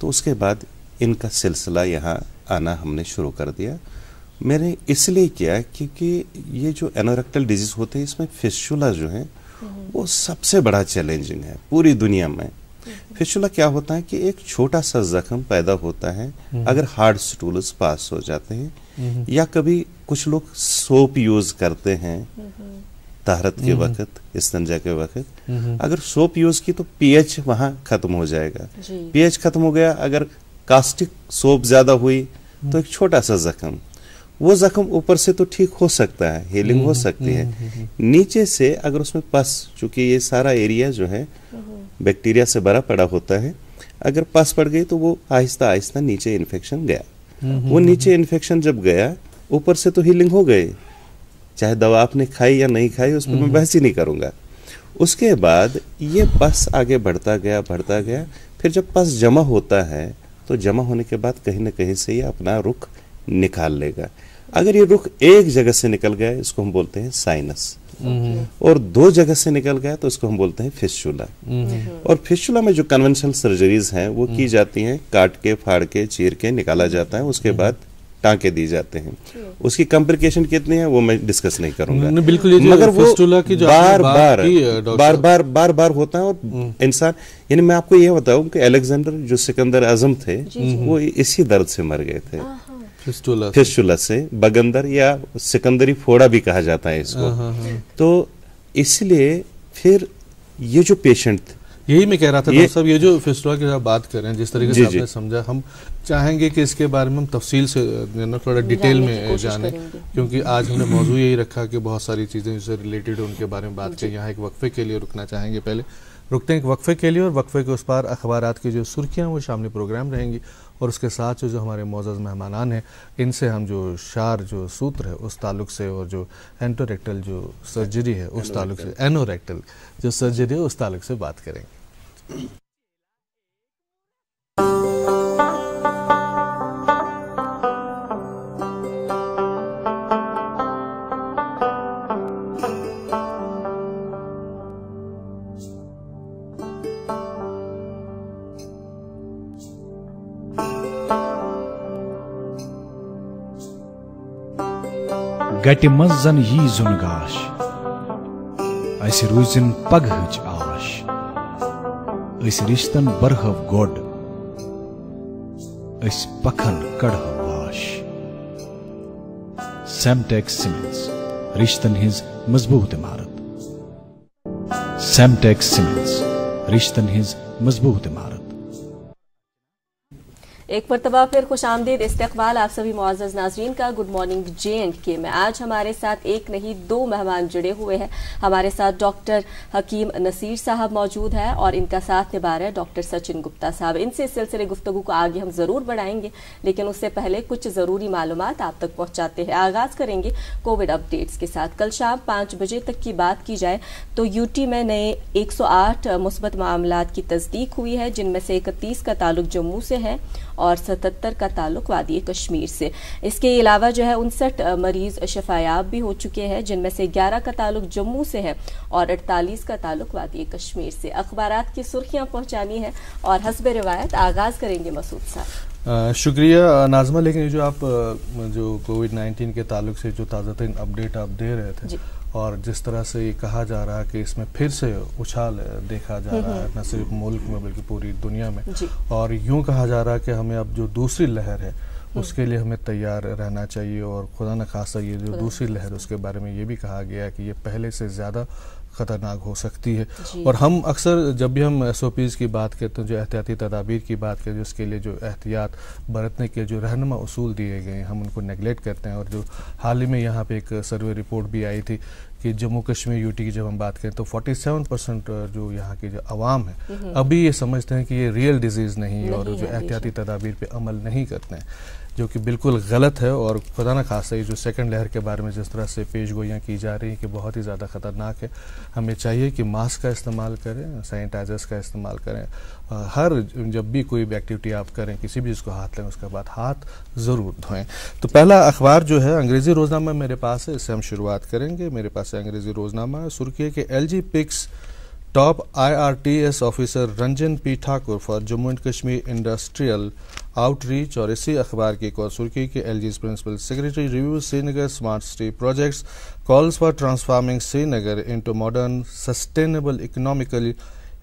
तो उसके बाद इनका सिलसिला यहाँ आना हमने शुरू कर दिया। मैंने इसलिए किया क्योंकि ये जो एनोरेक्टल डिजीज होते हैं इसमें फिस्चुला जो है वो सबसे बड़ा चैलेंजिंग है पूरी दुनिया में। फिस्चुला क्या होता है कि एक छोटा सा जख्म पैदा होता है अगर हार्ड स्टूल्स पास हो जाते हैं, या कभी कुछ लोग सोप यूज करते हैं ताहरत के वक्त, इस्तिंजा के वक्त, अगर सोप यूज की तो पीएच वहां खत्म हो जाएगा। पीएच खत्म हो गया, अगर कास्टिक सोप ज्यादा हुई तो एक छोटा सा जख्म, वो जख्म ऊपर से तो ठीक हो सकता है, हीलिंग हो सकती है, नीचे से अगर उसमें पस, चूंकि ये सारा एरिया जो है बैक्टीरिया से भरा पड़ा होता है, अगर पस पड़ गई तो वो आहिस्ता आहिस्ता नीचे इन्फेक्शन गया। वो नीचे इन्फेक्शन जब गया, ऊपर से तो हीलिंग हो गई, चाहे दवा आपने खाई या नहीं खाई उस पर मैं बहस ही नहीं करूंगा। उसके बाद ये पस आगे बढ़ता गया बढ़ता गया। फिर जब पस जमा होता है तो जमा होने के बाद कहीं ना कहीं से ये अपना रुख निकाल लेगा। अगर ये रुख एक जगह से निकल गया इसको हम बोलते हैं साइनस, और दो जगह से निकल गया तो इसको हम बोलते हैं फिस्चुला। और फिस्चुला में जो कन्वेंशनल सर्जरीज हैं वो की जाती हैं, काट के फाड़ के चीर के निकाला जाता है, उसके बाद टांके दी जाते हैं। उसकी कॉम्प्लिकेशन कितनी है वो मैं डिस्कस नहीं करूंगा, बिल्कुल। मगर वो बार बार होता है। और इंसान, यानी मैं आपको ये बताऊं कि अलेक्जेंडर जो सिकंदर आजम थे वो इसी दर्द से मर गए थे, फिस्चुला से। बगंदर या सिकंदरी फोड़ा भी कहा जाता है इसको। तो इसलिए फिर ये जो पेशेंट, यही मैं कह रहा था डॉक्टर साहब, ये जो फिस्टुला की बात कर रहे हैं, जिस तरीके से आपने समझा, हम चाहेंगे कि इसके बारे में हम तफसील से थोड़ा डिटेल में जाने, क्योंकि आज हमने मौजू यही रखा कि बहुत सारी चीज़ें जिससे रिलेटेड उनके बारे में बात करें। यहाँ एक वक्फे के लिए रुकना चाहेंगे, पहले रुकते हैं एक वक्फे के लिए, और वक्फे के उस पार अखबारात की जो सुर्खियाँ वो शामिल प्रोग्राम रहेंगी, और उसके साथ जो हमारे मौजूद मेहमान हैं इनसे हम जो शार जो सूत्र है उस ताल्लुक से, और जो एंटोरेक्टल जो सर्जरी है उस ताल्लुक से, एनोरेक्टल जो सर्जरी है उस ताल्लुक से बात करेंगे। गटि मंज जन यी जुन गाश, अस रूजिन पगहच आश, अस रिश्तन बरहव गोड, अस पखन कड़हव वाश। सेमटेक्स सीमेंट्स, रिश्तन हिज मजबूत इमारत। सेमटेक्स सीमेंट्स, रिश्तन हिज मजबूत इमारत। एक मरतबा फिर खुश आमदीद इस्तकबाल आप सभी मुअज़्ज़ज़ नाज़रीन का गुड मॉर्निंग J&K में। आज हमारे साथ एक नहीं दो मेहमान जुड़े हुए हैं। हमारे साथ डॉक्टर हकीम नसीर साहब मौजूद है और इनका साथ निभा रहे हैं डॉक्टर सचिन गुप्ता साहब। इनसे इस सिलसिले गुफ्तगू को आगे हम ज़रूर बढ़ाएंगे, लेकिन उससे पहले कुछ ज़रूरी मालूमात आप तक पहुँचाते हैं। आगाज़ करेंगे कोविड अपडेट्स के साथ। कल शाम 5 बजे तक की बात की जाए तो यूटी में नए 108 मुस्बत मामलात की तस्दीक हुई है, जिनमें से 31 का ताल्लुक जम्मू से है और 77 का ताल्लुक वादी कश्मीर से। इसके अलावा जो है 59 मरीज शफायाब भी हो चुके हैं, जिनमें से 11 का ताल्लुक जम्मू से है और 48 का ताल्लुक वादी कश्मीर से। अखबारात की सुर्खियां पहुंचानी है और हस्ब रिवायत आगाज करेंगे मसूद साहब। शुक्रिया नाज़मा। लेकिन जो आप जो कोविड-19 के ताल्लुक से जो ताज़ा तरीन अपडेट आप दे रहे थे, और जिस तरह से ये कहा जा रहा है कि इसमें फिर से उछाल देखा जा रहा है, न सिर्फ मुल्क में बल्कि पूरी दुनिया में, और यूं कहा जा रहा है कि हमें अब जो दूसरी लहर है उसके लिए हमें तैयार रहना चाहिए। और खुदा न खासा ये जो दूसरी लहर उसके बारे में ये भी कहा गया कि ये पहले से ज़्यादा ख़तरनाक हो सकती है। और हम अक्सर जब भी हम SOPs की बात करते हैं, जो एहतियाती तदाबीर की बात करते हैं, उसके लिए जो एहतियात बरतने के जो रहनुमा उसूल दिए गए हैं, हम उनको नेगलेक्ट करते हैं। और जो हाल ही में यहाँ पे एक सर्वे रिपोर्ट भी आई थी कि जम्मू कश्मीर UT की जब हम बात करें तो 47% जो यहाँ की जो आवाम है अभी ये समझते हैं कि ये रियल डिजीज़ नहीं है और जो एहतियाती तदाबीर पे अमल नहीं करते हैं, जो कि बिल्कुल गलत है। और खुदा न खासा ये जो सेकंड लहर के बारे में जिस तरह से पेशगोइयाँ की जा रही हैं कि बहुत ही ज़्यादा ख़तरनाक है। हमें चाहिए कि मास्क का इस्तेमाल करें, सैनिटाइजर्स का इस्तेमाल करें, हर जब भी कोई भी एक्टिविटी आप करें, किसी भी चीज़ को हाथ लें उसके बाद हाथ ज़रूर धोएं। तो पहला अखबार जो है अंग्रेज़ी रोज़नामा मेरे पास है, इससे हम शुरुआत करेंगे। मेरे पास है अंग्रेज़ी रोज़नामा है, सुर्खी है कि LG picks top IRTS officer Ranjan P Thakur for Jammu and Kashmir industrial outreach. और इसी अखबार की एक और सुर्खी कि LG's principal secretary review Srinagar smart city projects, calls for transforming Srinagar into modern sustainable economically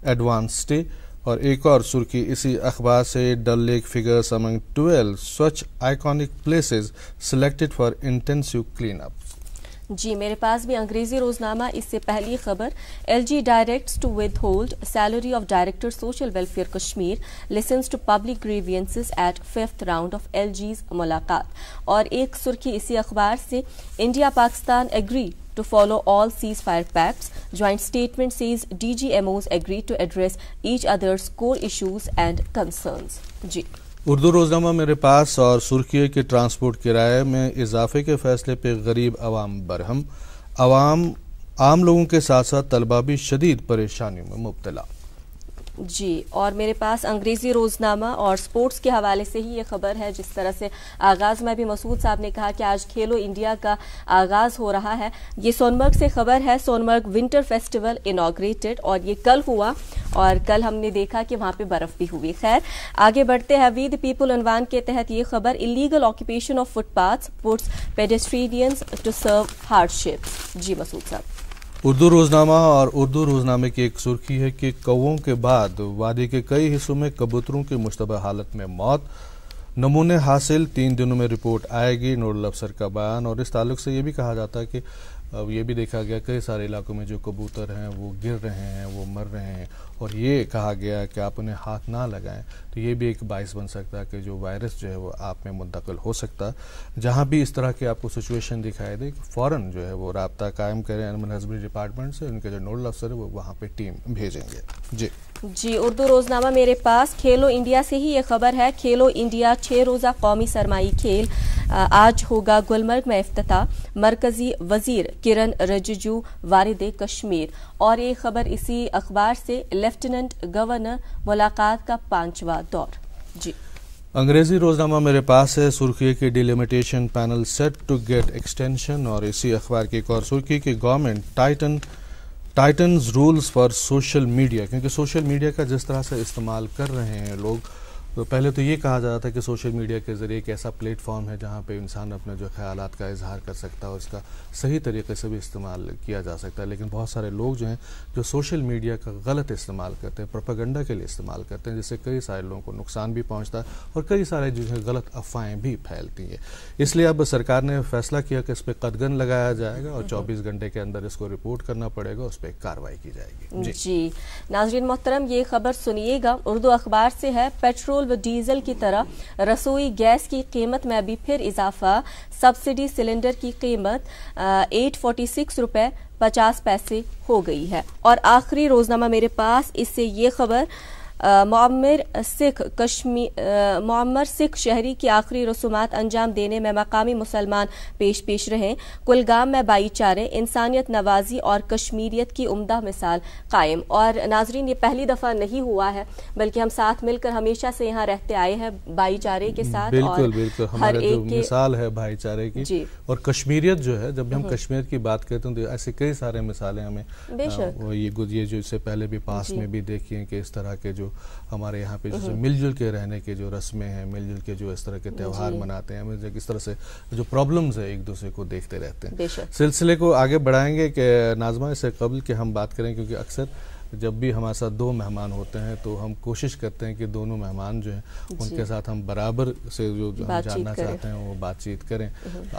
advance city. और एक और सुर्खी इसी अखबार से, डल लेक फिगर्स अमंग 12 स्वच्छ iconic places selected for intensive clean up. जी मेरे पास भी अंग्रेजी रोजनामा, इससे पहली खबर, LG directs to withhold salary of director social welfare Kashmir, listens to public grievances at 5th round of LG's मुलाकात। और एक सुर्खी इसी अखबार से, India Pakistan agree to follow all ceasefire pacts. Joint statement says DGMOs agree to address each other's core issues and concerns. जी उर्दू रोज़नामा मेरे पास और सुर्खी है कि ट्रांसपोर्ट किराए में इजाफे के फैसले पे गरीब आवाम बरहम, आम लोगों के साथ साथ तलबा भी शदीद परेशानियों में मुब्तला। जी और मेरे पास अंग्रेजी रोजनामा और स्पोर्ट्स के हवाले से ही ये खबर है। जिस तरह से आगाज में भी मसूद साहब ने कहा कि आज खेलो इंडिया का आगाज हो रहा है। ये सोनमर्ग से खबर है, सोनमर्ग विंटर फेस्टिवल इनॉग्रेटेड और ये कल हुआ और कल हमने देखा कि वहां पे बर्फ भी हुई। खैर आगे बढ़ते हैं, वी द पीपल उन्वान के तहत ये खबर, illegal occupation of footpaths puts pedestrians to severe hardships. जी मसूद साहब। उर्दू रोज़नामा और उर्दू रोज़नामे की एक सुर्खी है कि कौवों के बाद वादी के कई हिस्सों में कबूतरों की मुश्तबह हालत में मौत, नमूने हासिल, 3 दिनों में रिपोर्ट आएगी, नोडल अफसर का बयान। और इस ताल्लुक से ये भी कहा जाता है कि अब ये भी देखा गया कई सारे इलाकों में जो कबूतर हैं वो गिर रहे हैं, वो मर रहे हैं और ये कहा गया कि आप उन्हें हाथ ना लगाएं, तो ये भी एक बाइस बन सकता है कि जो वायरस जो है वो आप में मुंतकिल हो सकता है। जहाँ भी इस तरह की आपको सिचुएशन दिखाई दे कि फ़ौरन जो है वो राब्ता कायम करें एनिमल हस्बेंड्री डिपार्टमेंट से, उनके जो नोडल अफसर है वो वहाँ पर टीम भेजेंगे। जी उर्दू रोजनामा मेरे पास, खेलो इंडिया से ही ये खबर है, खेलो इंडिया 6 रोज़ा कौमी सरमाई खेल आज होगा गुलमर्ग में इफ्तिताह, मरकजी वजीर किरण रिजिजू वारिद कश्मीर। और ये खबर इसी अखबार से, लेफ्टिनेंट गवर्नर मुलाकात का 5वां दौर। जी अंग्रेजी रोज़नामा मेरे पास है, सुर्खी की delimitation panel set to get extension. और इसी अखबार की एक और सुर्खी की, government tightens rules for social media, क्योंकि सोशल मीडिया का जिस तरह से इस्तेमाल कर रहे हैं लोग, तो पहले तो ये कहा जाता था कि सोशल मीडिया के ज़रिए एक ऐसा प्लेटफॉर्म है जहाँ पे इंसान अपने जो ख्यालात का इजहार कर सकता है और इसका सही तरीके से भी इस्तेमाल किया जा सकता है। लेकिन बहुत सारे लोग जो हैं जो सोशल मीडिया का गलत इस्तेमाल करते हैं, प्रोपेगेंडा के लिए इस्तेमाल करते हैं, जिससे कई सारे लोगों को नुकसान भी पहुँचता है और कई सारे जो है गलत अफवाहें भी फैलती हैं। इसलिए अब सरकार ने फैसला किया कि इस पर कदगन लगाया जाएगा और 24 घंटे के अंदर इसको रिपोर्ट करना पड़ेगा, उस पर कार्रवाई की जाएगी। जी नाज़रीन मोहतरम, ये खबर सुनिएगा, उर्दू अखबार से है, पेट्रोल व डीजल की तरह रसोई गैस की कीमत में भी फिर इजाफा, सब्सिडी सिलेंडर की कीमत 846 रुपए 50 पैसे हो गई है। और आखिरी रोजनामा मेरे पास, इससे ये खबर, मुअम्मर सिख शहरी की आखिरी रसूमात अंजाम देने में मकामी मुसलमान पेश रहे, कुलगाम में भाईचारे, इंसानियत नवाजी और कश्मीरियत की उम्दा मिसाल कायम। और नाजरीन ये पहली दफ़ा नहीं हुआ है, बल्कि हम साथ मिलकर हमेशा से यहाँ रहते आए हैं भाईचारे के साथ। बिल्कुल बिल्कुल, हमारे जो मिसाल है भाईचारे की और कश्मीरियत जो है, जब हम कश्मीर की बात करते हैं तो ऐसे कई सारे मिसालें हमें ये जो इससे पहले भी पास में भी देखी हैं कि इस तरह के जो हमारे यहाँ पे जैसे मिलजुल के रहने के जो रस्में हैं, मिलजुल के जो इस तरह के त्यौहार मनाते हैं, हमें किस तरह से जो प्रॉब्लम्स है एक दूसरे को देखते रहते हैं। सिलसिले को आगे बढ़ाएंगे कि नाज़मा, इससे कबल कि हम बात करें, क्योंकि अक्सर जब भी हमारे साथ दो मेहमान होते हैं तो हम कोशिश करते हैं कि दोनों मेहमान जो हैं उनके साथ हम बराबर से जो हम जानना चाहते हैं वो बातचीत करें।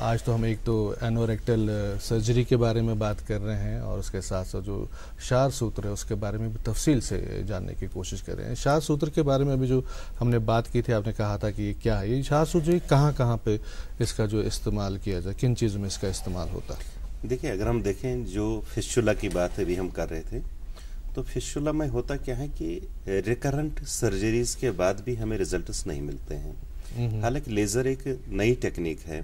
आज तो हम एक तो एनोरेक्टल सर्जरी के बारे में बात कर रहे हैं और उसके साथ साथ जो क्षार सूत्र है उसके बारे में भी तफसील से जानने की कोशिश कर रहे हैं। क्षार सूत्र के बारे में अभी जो हमने बात की थी, आपने कहा था कि ये क्या है, ये क्षार सूत्र कहाँ कहाँ पे इसका जो इस्तेमाल किया जाए, किन चीज़ों में इसका इस्तेमाल होता है? देखिए, अगर हम देखें जो फिस्टुला की बात अभी हम कर रहे थे, तो फिस्टुला में होता क्या है कि रिकरेंट सर्जरीज के बाद भी हमें रिजल्ट्स नहीं मिलते हैं। हालांकि लेज़र एक नई टेक्निक है,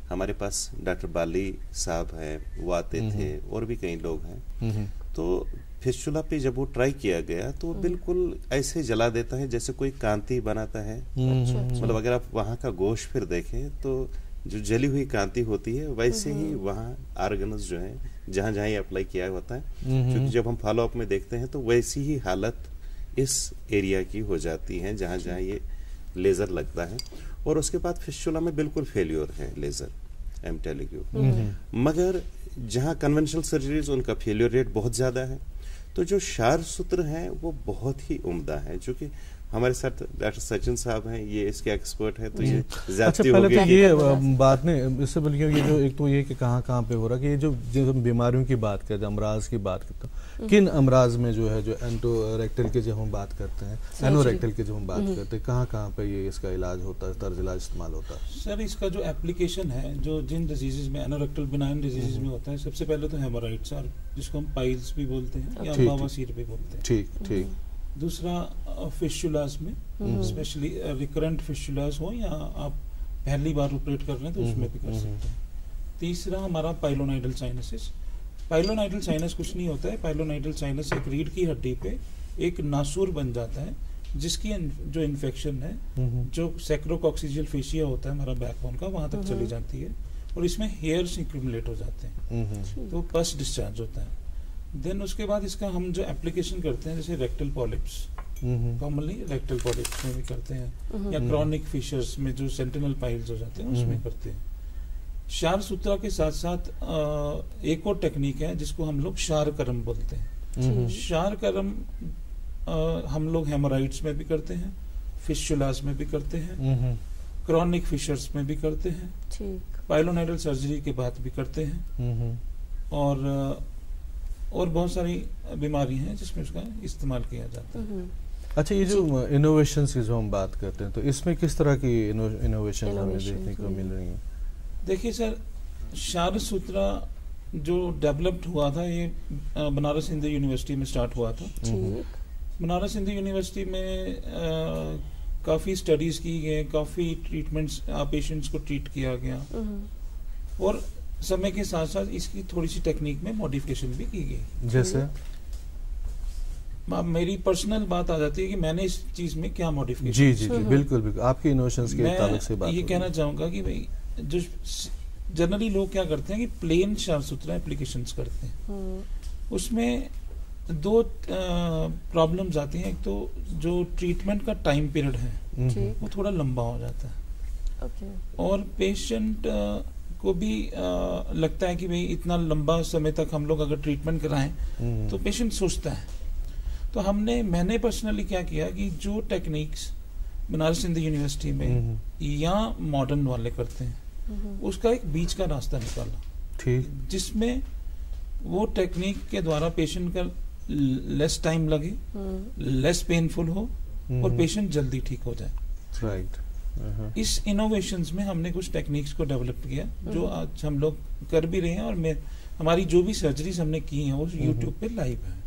हमारे पास डॉक्टर बाली साहब हैं, वो आते थे और भी कई लोग हैं। तो फिस्टुला पे जब वो ट्राई किया गया तो बिल्कुल ऐसे जला देता है जैसे कोई कांति बनाता है। मतलब अगर आप वहाँ का गोश्त फिर देखें तो जो जली हुई कांति होती है वैसे ही वहाँ आर्गन्स जो है जहाँ जहाँ ये अप्लाई किया होता है, क्योंकि जब हम फॉलो अप में देखते हैं तो वैसी ही हालत इस एरिया की हो जाती है जहाँ जहाँ ये लेजर लगता है। और उसके बाद फिस्टुला में बिल्कुल फेल्योर है laser, I am telling you. मगर जहाँ कन्वेंशनल सर्जरीज उनका फेल्योर रेट बहुत ज्यादा है, तो जो क्षार सूत्र हैं वो बहुत ही उम्दा है। चूंकि हमारे साथ डॉक्टर सचिन साहब हैं, ये इसके एक्सपर्ट हैं, तो ये अच्छा, पहले तो ये बात नहीं, इससे बल्कि ये जो एक तो ये कि कहाँ कहाँ पे हो रहा है कि ये जो हम बीमारियों की बात करते हैं, अमराज की बात करते हैं, किन अमराज में जो है जो एंटोरेक्टल की जब हम बात करते हैं, एनोरेक्टल की जब हम बात करते हैं, कहाँ कहाँ पे ये इसका इलाज होता है, तर्ज इलाज इस्तेमाल होता है? सर, इसका जो एप्लीकेशन है, जो जिन डिजीजेज में एनोरेक्टल बिनाइन डिजीजेज में होता है, सबसे पहले तो हेमोराइड्स, और जिसको हम पाइल्स भी बोलते हैं या बवासीर भी बोलते हैं। ठीक ठीक। दूसरा फिस्टुलास में, स्पेशली रिकरेंट फिस्टुलास हो या आप पहली बार ऑपरेट कर रहे हैं तो उसमें भी कर सकते हैं। तीसरा हमारा पाइलोनाइडल साइनसिस। पाइलोनाइडल साइनस कुछ नहीं होता है, पाइलोनाइडल साइनस एक रीढ़ की हड्डी पे एक नासूर बन जाता है जिसकी जो इन्फेक्शन है, जो सैक्रोकॉक्सिजियल फेशिया होता है हमारा बैकबोन का, वहां तक चली जाती है और इसमें हेयर्स एक्यूमुलेट हो जाते हैं, तो पस डिस्चार्ज होता है। देन उसके बाद इसका हम जो एप्लीकेशन करते हैं, जैसे rectal polyps, commonly rectal polyps में भी करते हैं, या क्रॉनिक फिशर्स में जो सेंटिनल पाइल्स हो जाते हैं उसमें करते हैं। क्षार सूत्रा के साथ साथ एक और टेक्निक है जिसको हम लोग क्षार कर्म बोलते हैं। क्षार कर्म हम लोग हेमोराइड्स में भी करते हैं, फिस्टुलास में भी करते हैं, क्रॉनिक फिशर्स में भी करते हैं, पाइलोनाइडल सर्जरी के बाद भी करते हैं, और बहुत सारी बीमारी हैं जिसमें उसका इस्तेमाल किया जाता है। अच्छा, ये जो इनोवेशंस की जो हम बात करते हैं तो इसमें किस तरह की इनोवेशन हमें देखने को मिल रही है? देखिए सर, क्षार सूत्रा जो डेवलप्ड हुआ था ये बनारस हिंदू यूनिवर्सिटी में स्टार्ट हुआ था। बनारस हिंदू यूनिवर्सिटी में काफ़ी स्टडीज की गई, काफ़ी ट्रीटमेंट्स पेशेंट्स को ट्रीट किया गया, और समय के साथ साथ इसकी थोड़ी सी टेक्निक में मॉडिफिकेशन भी की गई। जैसे मेरी पर्सनल बात आ जाती है कि मैंने इस चीज में क्या मॉडिफिकेशन। जी जी जी, बिल्कुल बिल्कुल, आपकी इनोवेशंस के ताल्लुक से बात। ये कहना चाहूंगा कि भाई जो जनरली लोग क्या करते हैं कि प्लेन क्षार सूत्रा एप्लीकेशंस करते हैं, उसमें दो प्रॉब्लम्स आती हैं। एक तो जो ट्रीटमेंट का टाइम पीरियड है वो थोड़ा लंबा हो जाता है, और पेशेंट को भी लगता है कि भाई इतना लंबा समय तक हम लोग अगर ट्रीटमेंट कराएं तो पेशेंट सोचता है। तो मैंने पर्सनली क्या किया कि जो टेक्निक्स बनारस हिंदू यूनिवर्सिटी में या मॉडर्न वाले करते हैं उसका एक बीच का रास्ता निकाला, ठीक, जिसमें वो टेक्निक के द्वारा पेशेंट का लेस टाइम लगे, लेस पेनफुल हो और पेशेंट जल्दी ठीक हो जाए। राइट। इस इनोवेशंस में हमने कुछ टेक्निक्स को डेवलप किया जो आज हम लोग कर भी रहे हैं, और हमारी जो भी सर्जरीज हमने की हैं वो यूट्यूब पे लाइव है,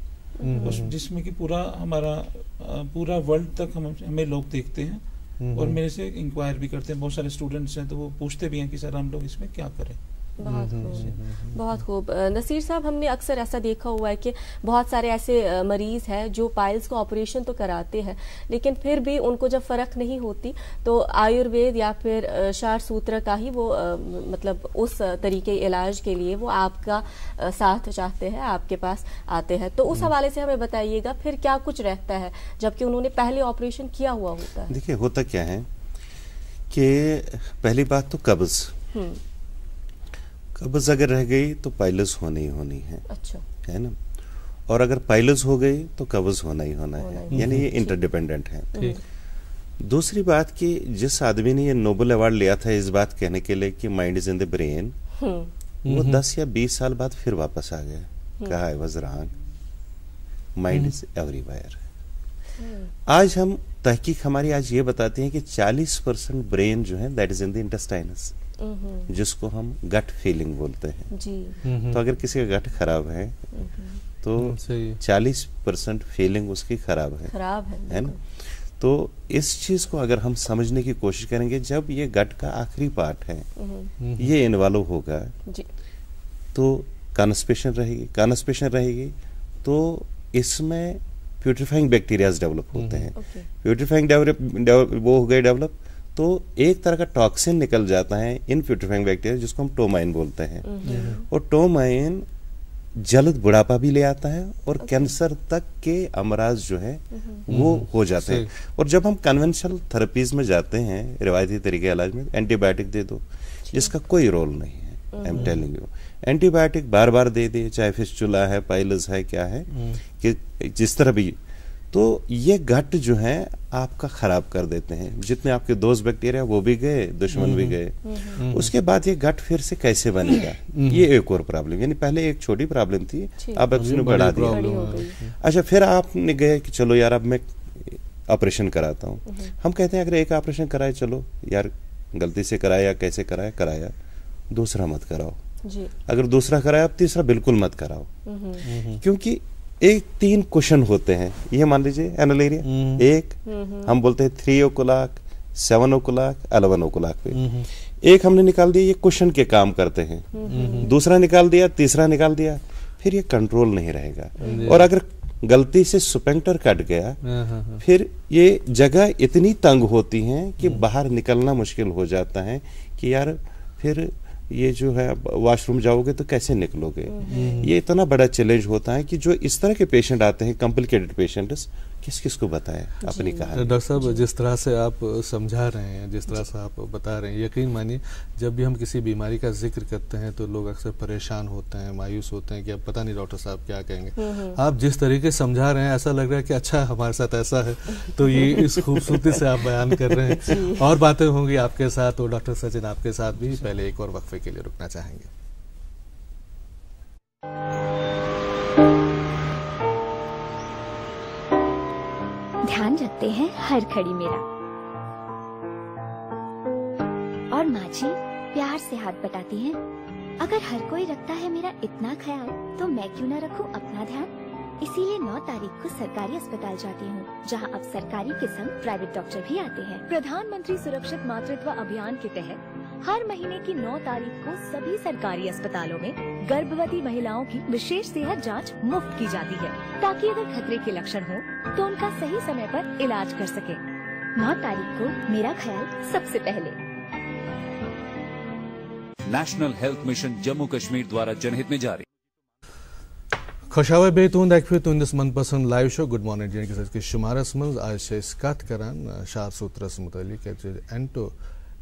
जिसमें कि पूरा वर्ल्ड तक हमें लोग देखते हैं और मेरे से इंक्वायर भी करते हैं। बहुत सारे स्टूडेंट्स हैं तो वो पूछते भी हैं कि सर हम लोग इसमें क्या करें। बहुत खूब, बहुत खूब। नसीर साहब, हमने अक्सर ऐसा देखा हुआ है कि बहुत सारे ऐसे मरीज हैं जो पाइल्स को ऑपरेशन तो कराते हैं लेकिन फिर भी उनको जब फ़र्क नहीं होती तो आयुर्वेद या फिर क्षार सूत्र का ही वो मतलब उस तरीके इलाज के लिए वो आपका साथ चाहते हैं, आपके पास आते हैं। तो उस हवाले से हमें बताइएगा फिर क्या कुछ रहता है जबकि उन्होंने पहले ऑपरेशन किया हुआ होता है? देखिए, होता क्या है कि पहली बात तो कब्ज अगर रह गई तो पाइल्स होनी ही होनी है। अच्छा। है ना। और अगर पाइलस हो गई तो कब्ज होना ही होना है, यानी ये इंटरडिपेंडेंट है। दूसरी बात कि जिस आदमी ने ये नोबेल अवार्ड लिया था इस बात कहने के लिए कि mind is in the brain, वो 10 या 20 साल बाद फिर वापस आ गया, कहा I was wrong, mind is everywhere. आज हम तहकीक हमारी आज ये बताते हैं कि 40% ब्रेन जो है दैट इज इन द इंटेस्टाइनस, जिसको हम गट फीलिंग बोलते हैं जी। तो अगर किसी का गट खराब है तो 40% फीलिंग उसकी खराब है ना। तो इस चीज को अगर हम समझने की कोशिश करेंगे, जब ये गट का आखिरी पार्ट है ये इन्वॉल्व होगा तो कॉन्स्टिपेशन रहेगी तो इसमें प्यूट्रीफाइंग बैक्टीरियाज डेवलप होते हैं। प्यूट्रीफाइंग वो हो गए डेवलप तो एक तरह का टॉक्सिन निकल जाता है इन प्यूट्रीफाइंग बैक्टीरिया, जिसको हम टोमाइन बोलते हैं। और टोमाइन जल्द बुढ़ापा भी ले आता है और कैंसर तक के अमराज जो है वो हो जाते हैं। और जब हम कन्वेंशनल थेरेपीज में जाते हैं, रिवायती तरीके इलाज में, एंटीबायोटिक दे दो, जिसका कोई रोल नहीं है। I am telling you, antibiotic बार बार दे दिए, चाहे फिस्टुला है, पाइलस है, क्या है कि जिस तरह भी, तो ये गट जो है आपका खराब कर देते हैं। जितने आपके दोस्त बैक्टीरिया वो भी गए, दुश्मन भी गए। उसके बाद ये गट फिर से कैसे बनेगा, ये एक और प्रॉब्लम, यानी पहले एक छोटी प्रॉब्लम थी, अब उसने बढ़ा दिया। अच्छा, फिर आपने गए कि चलो यार अब मैं ऑपरेशन कराता हूँ। हम कहते हैं अगर एक ऑपरेशन कराए, चलो यार गलती से कराया, कैसे कराया, दूसरा मत कराओ जी। अगर दूसरा कराया, अब तीसरा बिल्कुल मत कराओ, क्योंकि 3 क्वेश्चन होते हैं। ये मान लीजिए एनालेरिया, एक हम बोलते हैं 3 o'clock, 7 o'clock, 11 o'clock पे एक हमने निकाल दिया, ये क्वेश्चन के काम करते हैं। दूसरा निकाल दिया, तीसरा निकाल दिया, फिर ये कंट्रोल नहीं रहेगा। और अगर गलती से स्फिंक्टर कट गया, फिर ये जगह इतनी तंग होती है कि बाहर निकलना मुश्किल हो जाता है कि यार फिर ये जो है वॉशरूम जाओगे तो कैसे निकलोगे। ये इतना बड़ा चैलेंज होता है कि जो इस तरह के पेशेंट आते हैं, कॉम्प्लिकेटेड पेशेंट्स, किस को बताएं अपनी कहानी। डॉक्टर साहब, जिस तरह से आप समझा रहे हैं, जिस तरह से आप बता रहे हैं, यकीन मानिए जब भी हम किसी बीमारी का जिक्र करते हैं तो लोग अक्सर परेशान होते हैं, मायूस होते हैं कि अब पता नहीं डॉक्टर साहब क्या कहेंगे। आप जिस तरीके से समझा रहे हैं ऐसा लग रहा है कि अच्छा हमारे साथ ऐसा है, तो ये इस खूबसूरती से आप बयान कर रहे हैं। और बातें होंगी आपके साथ, तो डॉक्टर सचिन आपके साथ भी। पहले एक और वक्फे के लिए रुकना चाहेंगे। ध्यान रखते हैं हर घड़ी मेरा, और माँ जी प्यार से हाथ बटाती हैं। अगर हर कोई रखता है मेरा इतना ख्याल, तो मैं क्यों न रखूं अपना ध्यान। इसीलिए 9 तारीख को सरकारी अस्पताल जाती हूँ, जहाँ अब सरकारी के संग प्राइवेट डॉक्टर भी आते हैं। प्रधानमंत्री सुरक्षित मातृत्व अभियान के तहत हर महीने की 9 तारीख को सभी सरकारी अस्पतालों में गर्भवती महिलाओं की विशेष सेहत जांच मुफ्त की जाती है, ताकि अगर खतरे के लक्षण हो तो उनका सही समय पर इलाज कर सके। 9 तारीख को मेरा ख्याल सबसे पहले। National health mission Jammu Kashmir द्वारा जनहित में जारी। खुशावे बेतून देखिए तुंदिस मनपसंद लाइव शो गुड मॉर्निंग जे के शुमारस मज आज कत करान शार सूत्रस मुतलिक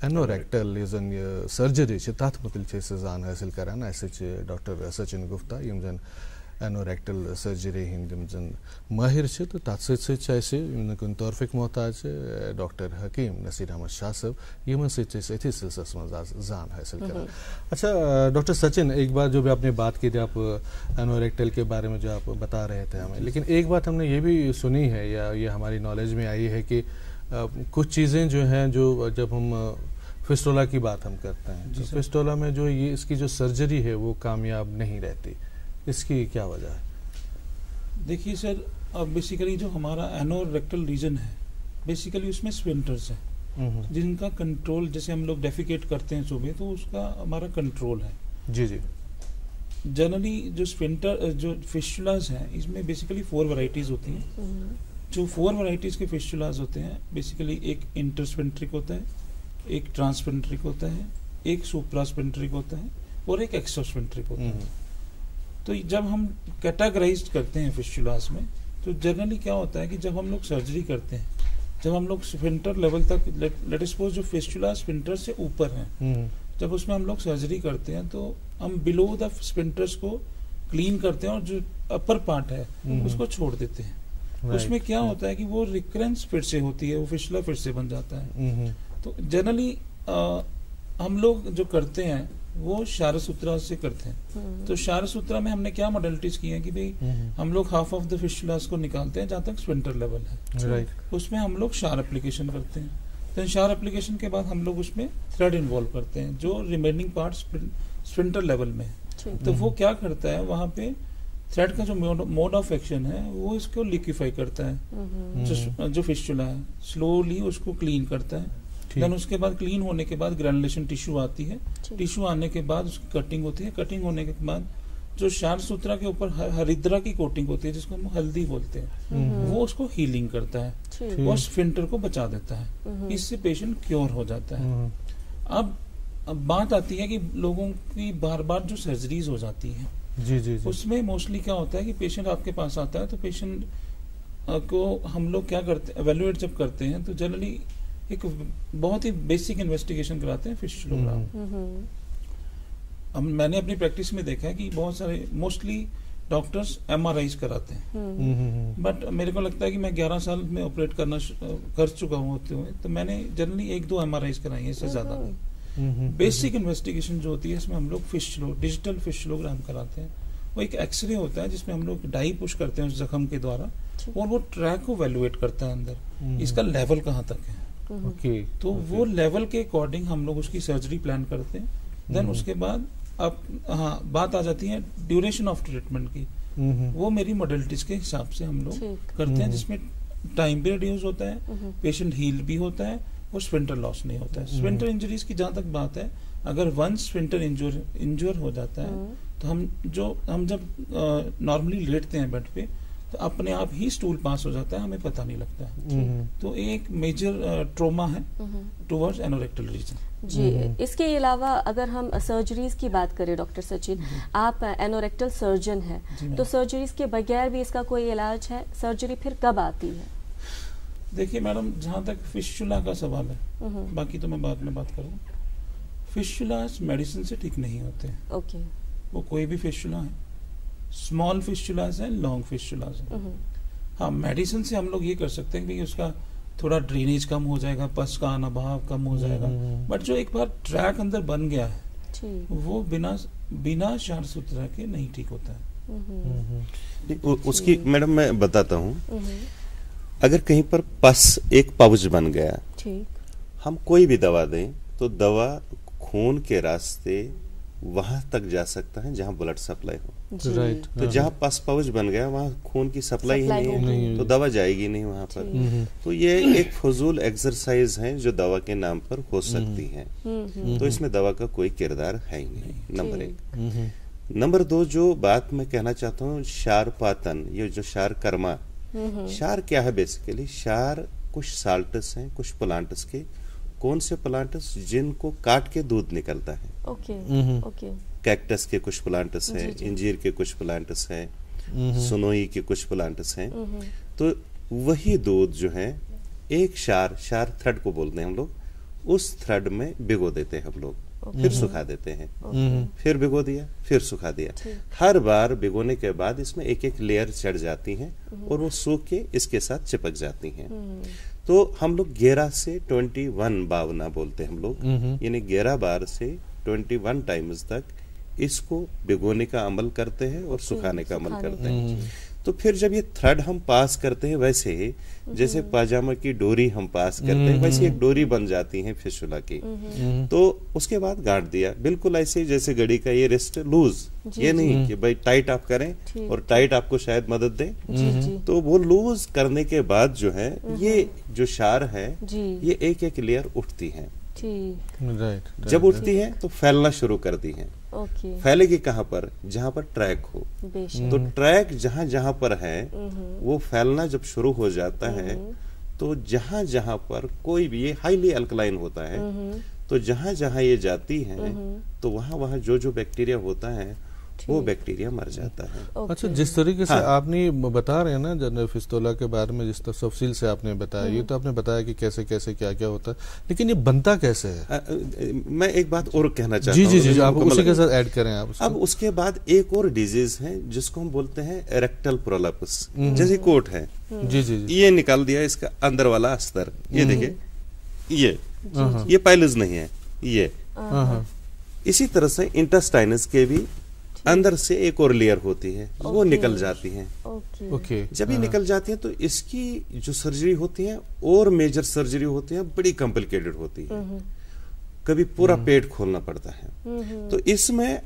एनोरेक्टल यन सर्जरी तथ मुतलिक जान हासिल करान। डॉक्टर सचिन गुप्ता यम जन एनोरेक्टल सर्जरी हंद जन माहिर तो तथ सुन तोरफिक मोहताज डॉक्टर हकीम नसीर अहमद शाह साहब यमन अथी सिलसिलस मज जान हासिल करान। अच्छा डॉक्टर सचिन, एक बात जो भी आपने बात की थी, आप एनोरेक्टल के बारे में जो आप बता रहे थे हमें, लेकिन एक बात हमने ये भी सुनी है या ये हमारी नॉलेज में आई है कि कुछ चीज़ें जो हैं, जो जब हम फिस्टोला की बात हम करते हैं तो फिस्टोला में जो ये इसकी जो सर्जरी है वो कामयाब नहीं रहती, इसकी क्या वजह है? देखिए सर, अब बेसिकली जो हमारा एनोरेक्टल रीजन है, बेसिकली उसमें स्फिंक्टर्स हैं जिनका कंट्रोल, जैसे हम लोग डेफिकेट करते हैं सुबह तो उसका हमारा कंट्रोल है। जी जी। जनरली जो स्फिंक्टर जो फिस्टुलास हैं, इसमें बेसिकली 4 वैरायटीज होती हैं। जो 4 वैरायटीज के फिस्टुलास होते हैं, बेसिकली एक इंटरस्फिंक्ट्रिक होता है, एक ट्रांसफिंक्ट्रिक होता है, एक सुप्रास्फिंक्ट्रिक होता है और एक एक्स्ट्रास्फिंक्ट्रिक होता है। तो जब हम कैटेगराइज करते हैं फिस्टुलास में, तो जनरली क्या होता है कि जब हम लोग सर्जरी करते हैं, जब हम लोग स्फिंक्टर लेवल तक, लेट सपोज जो फिस्टुला स्फिंक्टर से ऊपर है, जब उसमें हम लोग सर्जरी करते हैं तो हम बिलो द स्फिंक्टर्स को क्लीन करते हैं और जो अपर पार्ट है उसको छोड़ देते हैं। उसमें क्या होता है कि वो रिकरेंस फिर से होती है, वो फिशला फिर से बन जाता है। तो जनरली हम लोग जो करते हैं वो शारसूत्रा से करते हैं। तो शारसूत्रा में हमने क्या मॉडलिटीज की है कि भाई हम लोग हाफ ऑफ द फिशुलास को निकालते हैं जहाँ तक स्विंटर लेवल है, उसमें हम लोग शार एप्लीकेशन करते हैं। तो शार एप्लीकेशन के बाद हम लोग उसमें थ्रेड इन्वॉल्व करते हैं जो रिमेनिंग पार्ट स्विंटर लेवल में है। तो वो क्या करता है, वहां पे थ्रेड का जो मोड ऑफ एक्शन है वो इसको लिक्विफाई करता है, जो फिस्टुला है स्लोली उसको क्लीन करता है। देन उसके बाद क्लीन होने के बाद ग्रैनुलेशन टिश्यू आती है, टिश्यू आने के बाद उसकी कटिंग होती है, कटिंग होने के बाद जो शार सूत्रा के ऊपर हरिद्रा की कोटिंग होती है जिसको हम हल्दी बोलते हैं, वो उसको हीलिंग करता है और स्फिंक्टर को बचा देता है, इससे पेशेंट क्योर हो जाता है। अब बात आती है कि लोगों की बार बार जो सर्जरीज हो जाती है जी, उसमें मोस्टली क्या होता है कि पेशेंट आपके पास आता है तो पेशेंट को हम लोग क्या करते हैं, एवेल्युएट जब करते हैं तो जनरली एक बहुत ही बेसिक इन्वेस्टिगेशन कराते हैं फिस्टुलोग्राम। अब मैंने अपनी प्रैक्टिस में देखा है कि बहुत सारे मोस्टली डॉक्टर्स MRIs कराते हैं, बट मेरे को लगता है कि मैं 11 साल में ऑपरेट कर चुका हूँ होते हुए, तो मैंने जनरली 1-2 MRIs कराई है, इससे ज्यादा नहीं। बेसिक इन्वेस्टिगेशन जो होती है इसमें हम लोग डिजिटल फिस्टुलोग्राम कराते हैं। वो एक एक्सरे होता है जिसमें हम लोग डाई पुश करते हैं उस जख्म के द्वारा और वो ट्रैक को वैल्यूएट करता है अंदर, इसका लेवल कहाँ तक है। तो वो लेवल के अकॉर्डिंग हम लोग उसकी सर्जरी प्लान करते हैं। देन उसके बाद अब बात आ जाती है ड्यूरेशन ऑफ ट्रीटमेंट की, वो मेरी मॉडलिटीज के हिसाब से हम लोग करते हैं जिसमें टाइम भी रिड्यूस होता है, पेशेंट हील भी होता है और स्फिंक्टर लॉस नहीं होता है। स्फिंक्टर इंजरीज की जहां तक बात है, अगर वंस स्फिंक्टर इंजर हो जाता है तो हम जब नॉर्मली लेटते हैं बेड पे तो अपने आप ही स्टूल पास हो जाता है, हमें पता नहीं लगता है। तो एक मेजर ट्रोमा है टुवर्ड्स एनोरेक्टल रीजन। जी, इसके अलावा अगर हम सर्जरीज की बात करें डॉक्टर सचिन, आप एनोरेक्टल सर्जन हैं, तो सर्जरीज के बगैर भी इसका कोई इलाज है? सर्जरी फिर कब आती है? देखिए मैडम, जहाँ तक फिस्टुला का सवाल है, बाकी तो मैं बाद में बात करूँ, फिस्टुलास मेडिसिन से ठीक नहीं होते हैं। ओके, वो कोई भी फिस्टुला है, स्मॉल फिस्टुलास है, लॉन्ग फिस्टुलास है। हाँ, मेडिसिन से हम लोग ये कर सकते हैं कि उसका थोड़ा ड्रेनेज कम हो जाएगा, पस का आना भाव कम हो जाएगा, बट जो एक बार ट्रैक अंदर बन गया है वो बिना शार सूत्रा के नहीं ठीक होता है। उसकी मैडम मैं बताता हूँ, अगर कहीं पर पस एक पाउच बन गया, हम कोई भी दवा दें तो दवा खून के रास्ते वहां तक जा सकता है जहां ब्लड सप्लाई हो। राइट। तो जहां पस पाउच बन गया वहां खून की सप्लाई ही नहीं है, तो दवा जाएगी नहीं वहां पर। तो ये एक फजूल एक्सरसाइज है जो दवा के नाम पर हो सकती है, तो इसमें दवा का कोई किरदार है ही नहीं, नंबर 1। नंबर 2, जो बात मैं कहना चाहता हूँ, शार पातन, ये जो शार कर्मा, शार क्या है बेसिकली? शार कुछ साल्टस हैं, कुछ प्लांट्स के। कौन से प्लांट्स? जिनको काट के दूध निकलता है। ओके। कैक्टस के कुछ प्लांट्स हैं, इंजीर के कुछ प्लांट्स हैं, सुनोई के कुछ प्लांट्स हैं। तो वही दूध जो है एक शार थ्रेड को बोलते हैं हम लोग, उस थ्रेड में भिगो देते हैं हम लोग, फिर सुखा देते हैं, फिर भिगो दिया, फिर सुखा दिया। हर बार भिगोने के बाद इसमें एक एक लेयर चढ़ जाती हैं और वो सूख के इसके साथ चिपक जाती हैं। तो हम लोग 11 से 21 बावना बोलते हैं हम लोग, यानी 11 बार से 21 टाइम्स तक इसको भिगोने का अमल करते हैं और सुखाने का अमल करते हैं। तो फिर जब ये थ्रेड हम पास करते हैं, वैसे ही जैसे पाजामा की डोरी हम पास करते हैं, वैसे एक डोरी बन जाती है फिस्टुला की। तो उसके बाद गांठ दिया, बिल्कुल ऐसे जैसे घड़ी का ये रिस्ट लूज, ये नहीं कि भाई टाइट आप करें और टाइट आपको शायद मदद दे। तो वो लूज करने के बाद जो है ये जो शार है ये एक एक लेयर उठती है। राइट। जब उठती है तो फैलना शुरू करती है। फैलेगी कहाँ पर? जहाँ पर ट्रैक हो। तो ट्रैक जहाँ जहाँ पर है वो फैलना जब शुरू हो जाता है, तो जहाँ जहाँ पर कोई भी, ये हाईली अल्कलाइन होता है, तो जहाँ जहाँ ये जाती है तो वहाँ वहाँ जो जो बैक्टीरिया होता है वो बैक्टीरिया मर जाता है। अच्छा, जिस तरीके से आपने बता रहे हैं ना जनरल फिस्टुला के बारे में, जिस तफसील से आपने बताया, ये तो आपने बताया कि कैसे कैसे क्या क्या होता है, लेकिन ये बनता कैसे है? मैं एक बात और कहना चाहता हूँ। जी, आप उसी के साथ ऐड करें आप उसको। अब उसके बाद एक और डिजीज है जिसको हम बोलते हैं रेक्टल प्रोलैप्स। जैसे कोट है, जी, ये निकाल दिया इसका अंदर वाला अस्तर, ये देखिए, ये पाइलस नहीं है ये। इसी तरह से इंटेस्टाइनस के भी अंदर से एक और लेयर होती है, वो निकल जाती है। ओके, जब ये निकल जाती है तो इसकी जो सर्जरी होती है और मेजर सर्जरी होती है, बड़ी कॉम्प्लिकेटेड होती है। कभी पूरा पेट खोलना पड़ता है। तो इसमें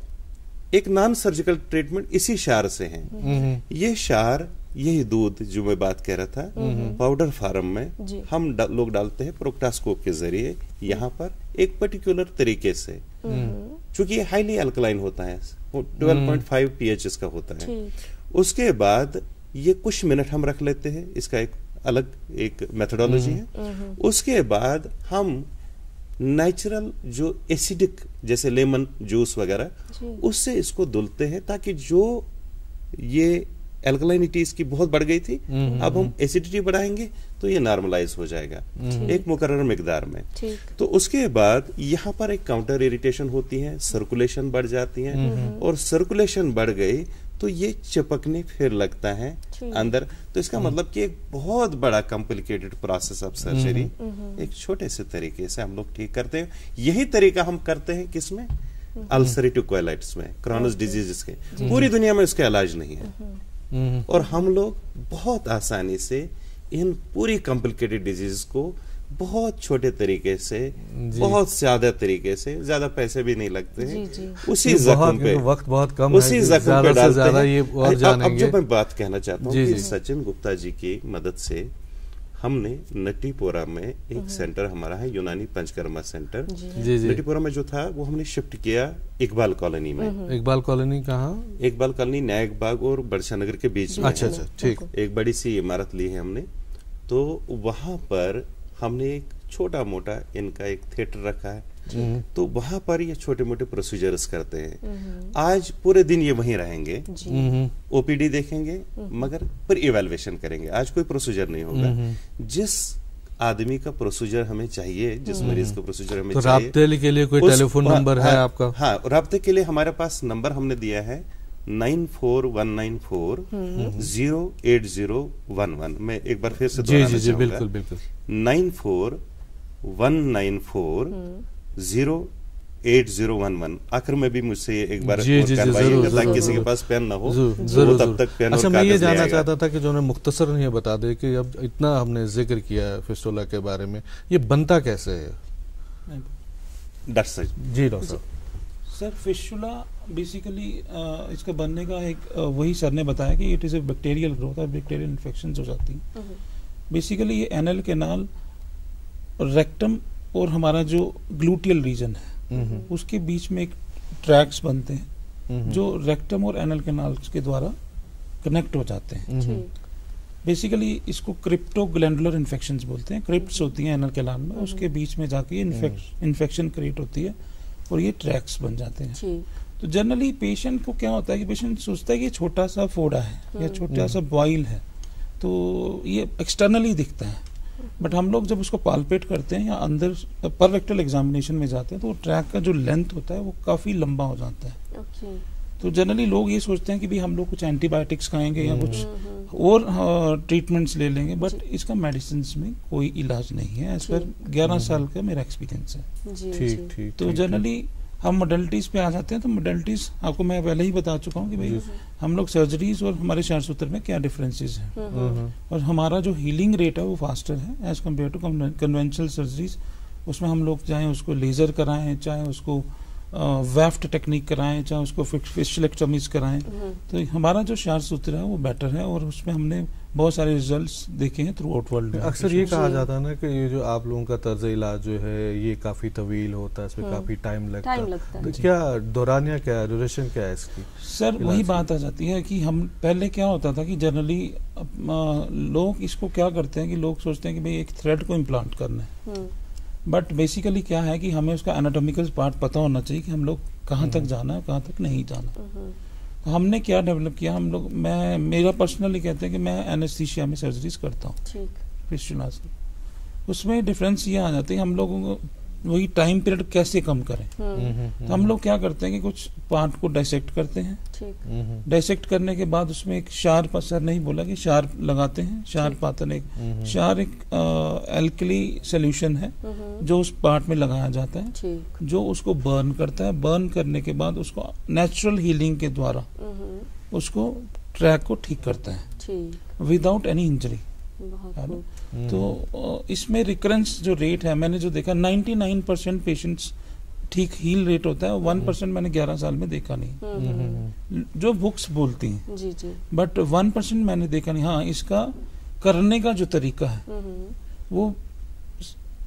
एक नॉन सर्जिकल ट्रीटमेंट इसी क्षार से है। ये क्षार, यही दूध जो मैं बात कह रहा था, पाउडर फार्म में हम लोग डालते हैं प्रोक्टास्कोप के जरिए यहाँ पर एक पर्टिकुलर तरीके से, क्योंकि ये हाईली अल्कलाइन होता है, 12.5 pH इसका होता है। उसके बाद ये कुछ मिनट हम रख लेते हैं, इसका एक अलग एक मेथोडोलॉजी है। उसके बाद हम नेचुरल जो एसिडिक जैसे लेमन जूस वगैरह उससे इसको धुलते हैं, ताकि जो ये एल्कलाइनिटी इसकी बहुत बढ़ गई थी, अब हम एसिडिटी बढ़ाएंगे तो ये नॉर्मलाइज हो जाएगा एक मुकर्रर मिकदार में। तो उसके बाद यहाँ पर एक काउंटर इरिटेशन होती है, सर्कुलेशन बढ़ जाती है, और सर्कुलेशन बढ़ गई तो ये चिपकने फिर लगता है अंदर। तो इसका मतलब कि एक बहुत बड़ा कॉम्प्लिकेटेड प्रोसेस ऑफ सर्जरी एक छोटे से तरीके से हम लोग ठीक करते हैं। यही तरीका हम करते हैं किसमें? अल्सरेटिव कोलाइटिस में, क्रॉनिक डिजीज के। पूरी दुनिया में उसका इलाज नहीं है, और हम लोग बहुत आसानी से इन पूरी कॉम्प्लिकेटेड डिजीज को बहुत छोटे तरीके से, बहुत ज्यादा तरीके से, ज्यादा पैसे भी नहीं लगते हैं, उसी जख्म पे, वक्त बहुत कम है, उसी जख्म पे डालते हैं। ये और जानेंगे। अब जो मैं बात कहना चाहता हूँ कि सचिन गुप्ता जी की मदद से हमने नटीपोरा में एक सेंटर हमारा है, यूनानी पंचकर्मा सेंटर। नटीपोरा में जो था वो हमने शिफ्ट किया इकबाल कॉलोनी में। इकबाल कॉलोनी कहाँ? इकबाल कॉलोनी न्यायिक बाग और बड़शा नगर के बीच में। अच्छा, ठीक। एक बड़ी सी इमारत ली है हमने, तो वहां पर हमने एक छोटा मोटा इनका एक थिएटर रखा है। तो वहां पर ये छोटे मोटे प्रोसीजर्स करते हैं। आज पूरे दिन ये वहीं रहेंगे, ओपीडी देखेंगे, मगर फिर इवैल्यूएशन करेंगे। आज कोई प्रोसीजर नहीं होगा। जिस आदमी का प्रोसीजर हमें चाहिए, जिस मरीज का प्रोसीजर हमें चाहिए, राब्ते के लिए कोई टेलीफोन नंबर है आपका? हाँ, राब्ते के लिए हमारे पास नंबर हमने दिया है 9419408011। मैं एक बार फिर से दोहराना चाहूंगा, बिल्कुल 9419408011। आखिर में भी मुझसे एक बार करवाइएगा, ताकि किसी के पास पेन ना हो, वो तब तक पेन। अच्छा, मैं ये जानना चाहता था कि जो मुख्तसर ये बता दे कि अब इतना हमने जिक्र किया फिस्टुला के बारे में, ये बनता कैसे है? डॉक्टर साहब जी, डॉक्टर सर, फिस्टुला बेसिकली इसका बनने का एक वही सर ने बताया कि it is a bacterial growth और बैक्टीरियल इन्फेक्शन हो जाती हैं। बेसिकली ये एनल कैनाल, रेक्टम और हमारा जो ग्लूटियल रीजन है उसके बीच में एक ट्रैक्स बनते हैं जो रेक्टम और एनल कैनाल्स के द्वारा कनेक्ट हो जाते हैं। बेसिकली इसको क्रिप्टोग्लैंडुलर इन्फेक्शंस बोलते हैं। क्रिप्ट्स होती हैं एनल कैनाल में, उसके बीच में जाके इन्फेक्शन क्रिएट होती है और ये ट्रैक्स बन जाते हैं। तो जनरली पेशेंट को क्या होता है कि पेशेंट सोचता है कि छोटा सा फोड़ा है या छोटा सा बॉइल है, तो ये एक्सटर्नली दिखता है। बट हम लोग जब उसको पालपेट करते हैं या अंदर पर रेक्टल एग्जामिनेशन में जाते हैं तो ट्रैक का जो लेंथ होता है वो काफी लंबा हो जाता है। तो जनरली लोग ये सोचते हैं कि भाई हम लोग कुछ एंटीबायोटिक्स खाएंगे या कुछ और ट्रीटमेंट्स ले लेंगे, बट इसका मेडिसिन में कोई इलाज नहीं है। इस पर 11 साल का मेरा एक्सपीरियंस है। ठीक। तो जनरली हम मोडेलिटीज पे आ जाते हैं। तो मोडेलिटीज आपको मैं पहले ही बता चुका हूँ कि भाई हम लोग सर्जरीज और हमारे क्षारसूत्र में क्या डिफरेंसेस हैं, और हमारा जो हीलिंग रेट है वो फास्टर है as compare to conventional surgeries. उसमें हम लोग चाहे उसको लेजर कराएं, चाहे उसको वेफ्ट टेक्निक कराएं, चाहे उसको फिस्टुलेक्टोमीज कराएं, तो हमारा जो क्षारसूत्र है वो बेटर है और उसमें हमने बहुत सारे रिजल्ट्स देखे हैं थ्रू आउट वर्ल्ड में। अक्सर ये कहा जाता है ना कि ये जो आप लोगों का तर्ज इलाज जो है ये काफी तवील होता है, इसमें काफी टाइम लगता है। तो क्या दौरानिया क्या है, ड्यूरेशन क्या है इसकी? सर वही बात आ जाती है कि हम पहले क्या होता था कि जनरली लोग इसको क्या करते हैं कि लोग सोचते हैं कि भाई एक थ्रेड को इम्प्लांट करना है, बट बेसिकली क्या है कि हमें उसका एनाटॉमिकल पार्ट पता होना चाहिए कि हम लोग कहाँ तक जाना है, कहाँ तक नहीं जाना। हमने क्या डेवलप किया, हम लोग, मैं मेरा पर्सनली कहते हैं कि मैं एनेस्थीसिया में सर्जरीज करता हूँ, ठीक, फिस्टुला से। उसमें डिफरेंस ये आ जाती है, हम लोगों को वही टाइम पीरियड कैसे कम करें। तो हम लोग क्या करते हैं कि कुछ पार्ट को डाइसेक्ट करते हैं, ठीक, डाइसेक्ट करने के बाद उसमें एक शार्प, सर नहीं बोला कि शार्प लगाते हैं, शार्प आतन, एक शार्प एक एल्कली सोल्यूशन है जो उस पार्ट में लगाया जाता है, ठीक, जो उसको बर्न करता है। बर्न करने के बाद उसको नेचुरल हीलिंग के द्वारा उसको ट्रैक को ठीक करता है, ठीक, विदाउट एनी इंजरी। बहुत है ना? खूब। तो इसमें रिकरेंस जो रेट है, मैंने जो देखा 99% पेशेंट्स ठीक हील रेट होता है, 1% मैंने 11 साल में देखा नहीं, जो बुक्स बोलती हैं, जी जी, बट 1% मैंने देखा नहीं। हाँ, इसका करने का जो तरीका है वो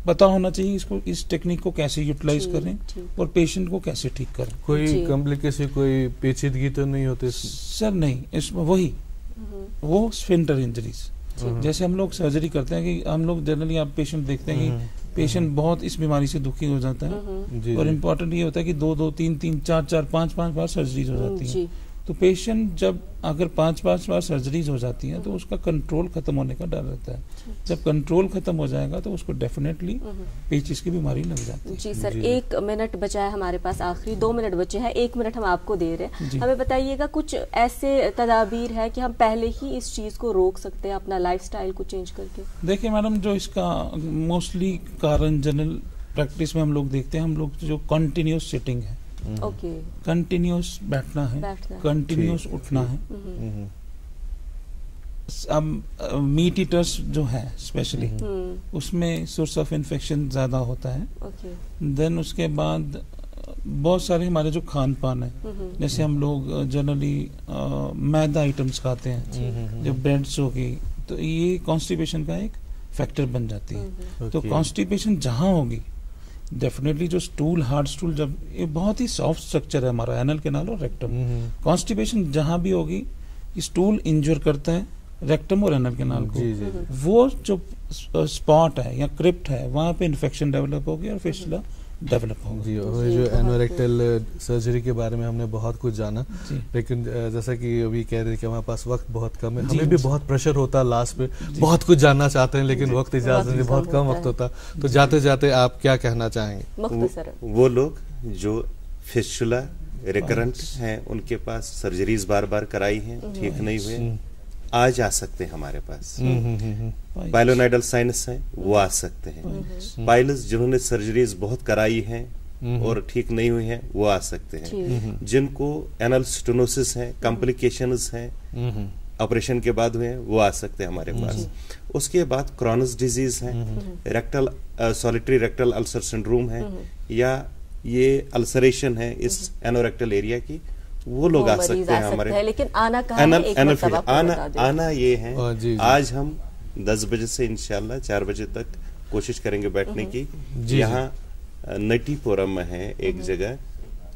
पता होना चाहिए, इसको, इस टेक्निक को कैसे यूटिलाइज ठीक, करें ठीक। और पेशेंट को कैसे ठीक करें। कोई जी। कॉम्प्लिकेशन, कोई पेचीदगी तो नहीं होती इसमें? सर नहीं, इसमें वही वो स्फिंक्टर इंजरीज, जैसे हम लोग सर्जरी करते हैं कि हम लोग जनरली आप पेशेंट देखते हैं कि पेशेंट बहुत इस बीमारी से दुखी हो जाता है, जी, और जी। इम्पोर्टेंट ये होता है कि 2-2, 3-3, 4-4, 5-5 बार सर्जरीज हो जाती जी, हैं। तो पेशेंट जब अगर 5-5 बार सर्जरीज हो जाती हैं तो उसका कंट्रोल खत्म होने का डर रहता है। जब कंट्रोल खत्म हो जाएगा तो उसको डेफिनेटली पेचिस की बीमारी लग जाती है। जी सर, 1 मिनट बचा है हमारे पास, आखिरी 2 मिनट बचे हैं, 1 मिनट हम आपको दे रहे हैं। जी। हमें बताइएगा कुछ ऐसे तदाबीर है कि हम पहले ही इस चीज को रोक सकते हैं अपना लाइफस्टाइल को चेंज करके? देखिए मैडम, जो इसका मोस्टली कारण जनरल प्रैक्टिस में हम लोग देखते हैं, हम लोग जो कंटिन्यूस सिटिंग है, ओके, कंटिन्यूस बैठना है, कंटिन्यूस उठना है। अब मीट ईटर्स जो है स्पेशली, उसमें सोर्स ऑफ इन्फेक्शन ज्यादा होता है। ओके, देन उसके बाद बहुत सारे हमारे जो खान पान है, जैसे हम लोग जनरली मैदा आइटम्स खाते हैं, जो ब्रेड्स होगी, तो ये कॉन्स्टिपेशन का एक फैक्टर बन जाती है। तो कॉन्स्टिपेशन जहाँ होगी, डेफिनेटली जो स्टूल, हार्ड स्टूल, जब ये बहुत ही सॉफ्ट स्ट्रक्चर है हमारा एनल कैनाल और रेक्टम, कॉन्स्टिपेशन जहां भी होगी, स्टूल इंजर करता है रेक्टम और एनल कैनाल को। जी, जी। वो जो स्पॉट है या क्रिप्ट है, वहां पे इन्फेक्शन डेवलप होगी और फिस्टुला डेवलप होगा। जी, और जो एनोरेक्टल सर्जरी के बारे में हमने बहुत कुछ जाना, लेकिन जैसा कि अभी कह रहे थे कि हमारे पास वक्त बहुत कम है, हमें भी बहुत प्रेशर होता है लास्ट पे, बहुत कुछ जानना चाहते हैं लेकिन वक्त इजाजत नहीं, बहुत कम वक्त होता। तो जाते जाते आप क्या कहना चाहेंगे? वो लोग जो फिस्टुला रिकरेंट हैं, उनके पास सर्जरीज बार बार कराई हैं, ठीक नहीं हुए, आज आ सकते हैं हमारे पास। पाइलोनाइडल साइनस हैं, वो आ सकते हैं। पाइलस जिन्होंने सर्जरीज बहुत कराई हैं और ठीक नहीं हुई हैं, वो आ सकते हैं। जिनको एनल स्टेनोसिस है, कॉम्प्लिकेशंस हैं, ऑपरेशन के बाद हुए हैं, वो आ सकते हैं हमारे पास। उसके बाद क्रॉनस डिजीज है, rectal solitary rectal ulcer syndrome है, या ये अल्सरेशन है इस एनोरेक्टल एरिया की, वो लोग आ सकते हैं हमारे। लेकिन आना कहाँ है? एक मरतबा बता दें। आना ये है, आज हम 10 बजे से इंशाल्लाह 4 बजे तक कोशिश करेंगे बैठने की। यहाँ नटीपुरम में है एक जगह,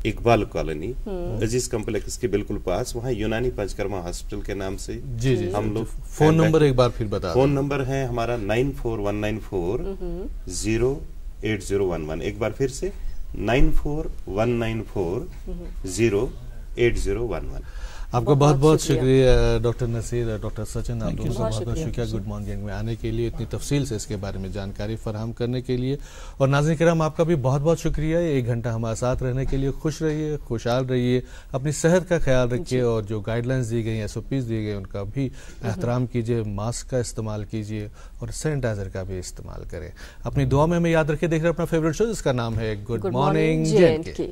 इकबाल कॉलोनी, अजीज कॉम्प्लेक्स के बिल्कुल पास, वहाँ यूनानी पंचकर्मा हॉस्पिटल के नाम से जी जी हम लोग। फोन नंबर एक बार फिर बता। फोन नंबर है हमारा 9419408011। एक बार फिर से 9419408011। आपका बहुत बहुत शुक्रिया डॉक्टर नसीर, डॉक्टर सचिन, आप लोगों का बहुत बहुत शुक्रिया गुड मॉर्निंग में आने के लिए, इतनी तफसील से इसके बारे में जानकारी फराहम करने के लिए। और नाज़रीन किराम, आपका भी बहुत बहुत शुक्रिया 1 घंटा हमारे साथ रहने के लिए। खुश रहिए, खुशहाल रहिए, अपनी सेहत का ख्याल रखिए, और जो गाइडलाइंस दी गई, SOPs दी गई, उनका भी एहतराम कीजिए, मास्क का इस्तेमाल कीजिए और सैनिटाइजर का भी इस्तेमाल करें। अपनी दुआ में हमें याद रखिए। देख रहे हैं अपना फेवरेट शो जिसका नाम है गुड मॉर्निंग JNK।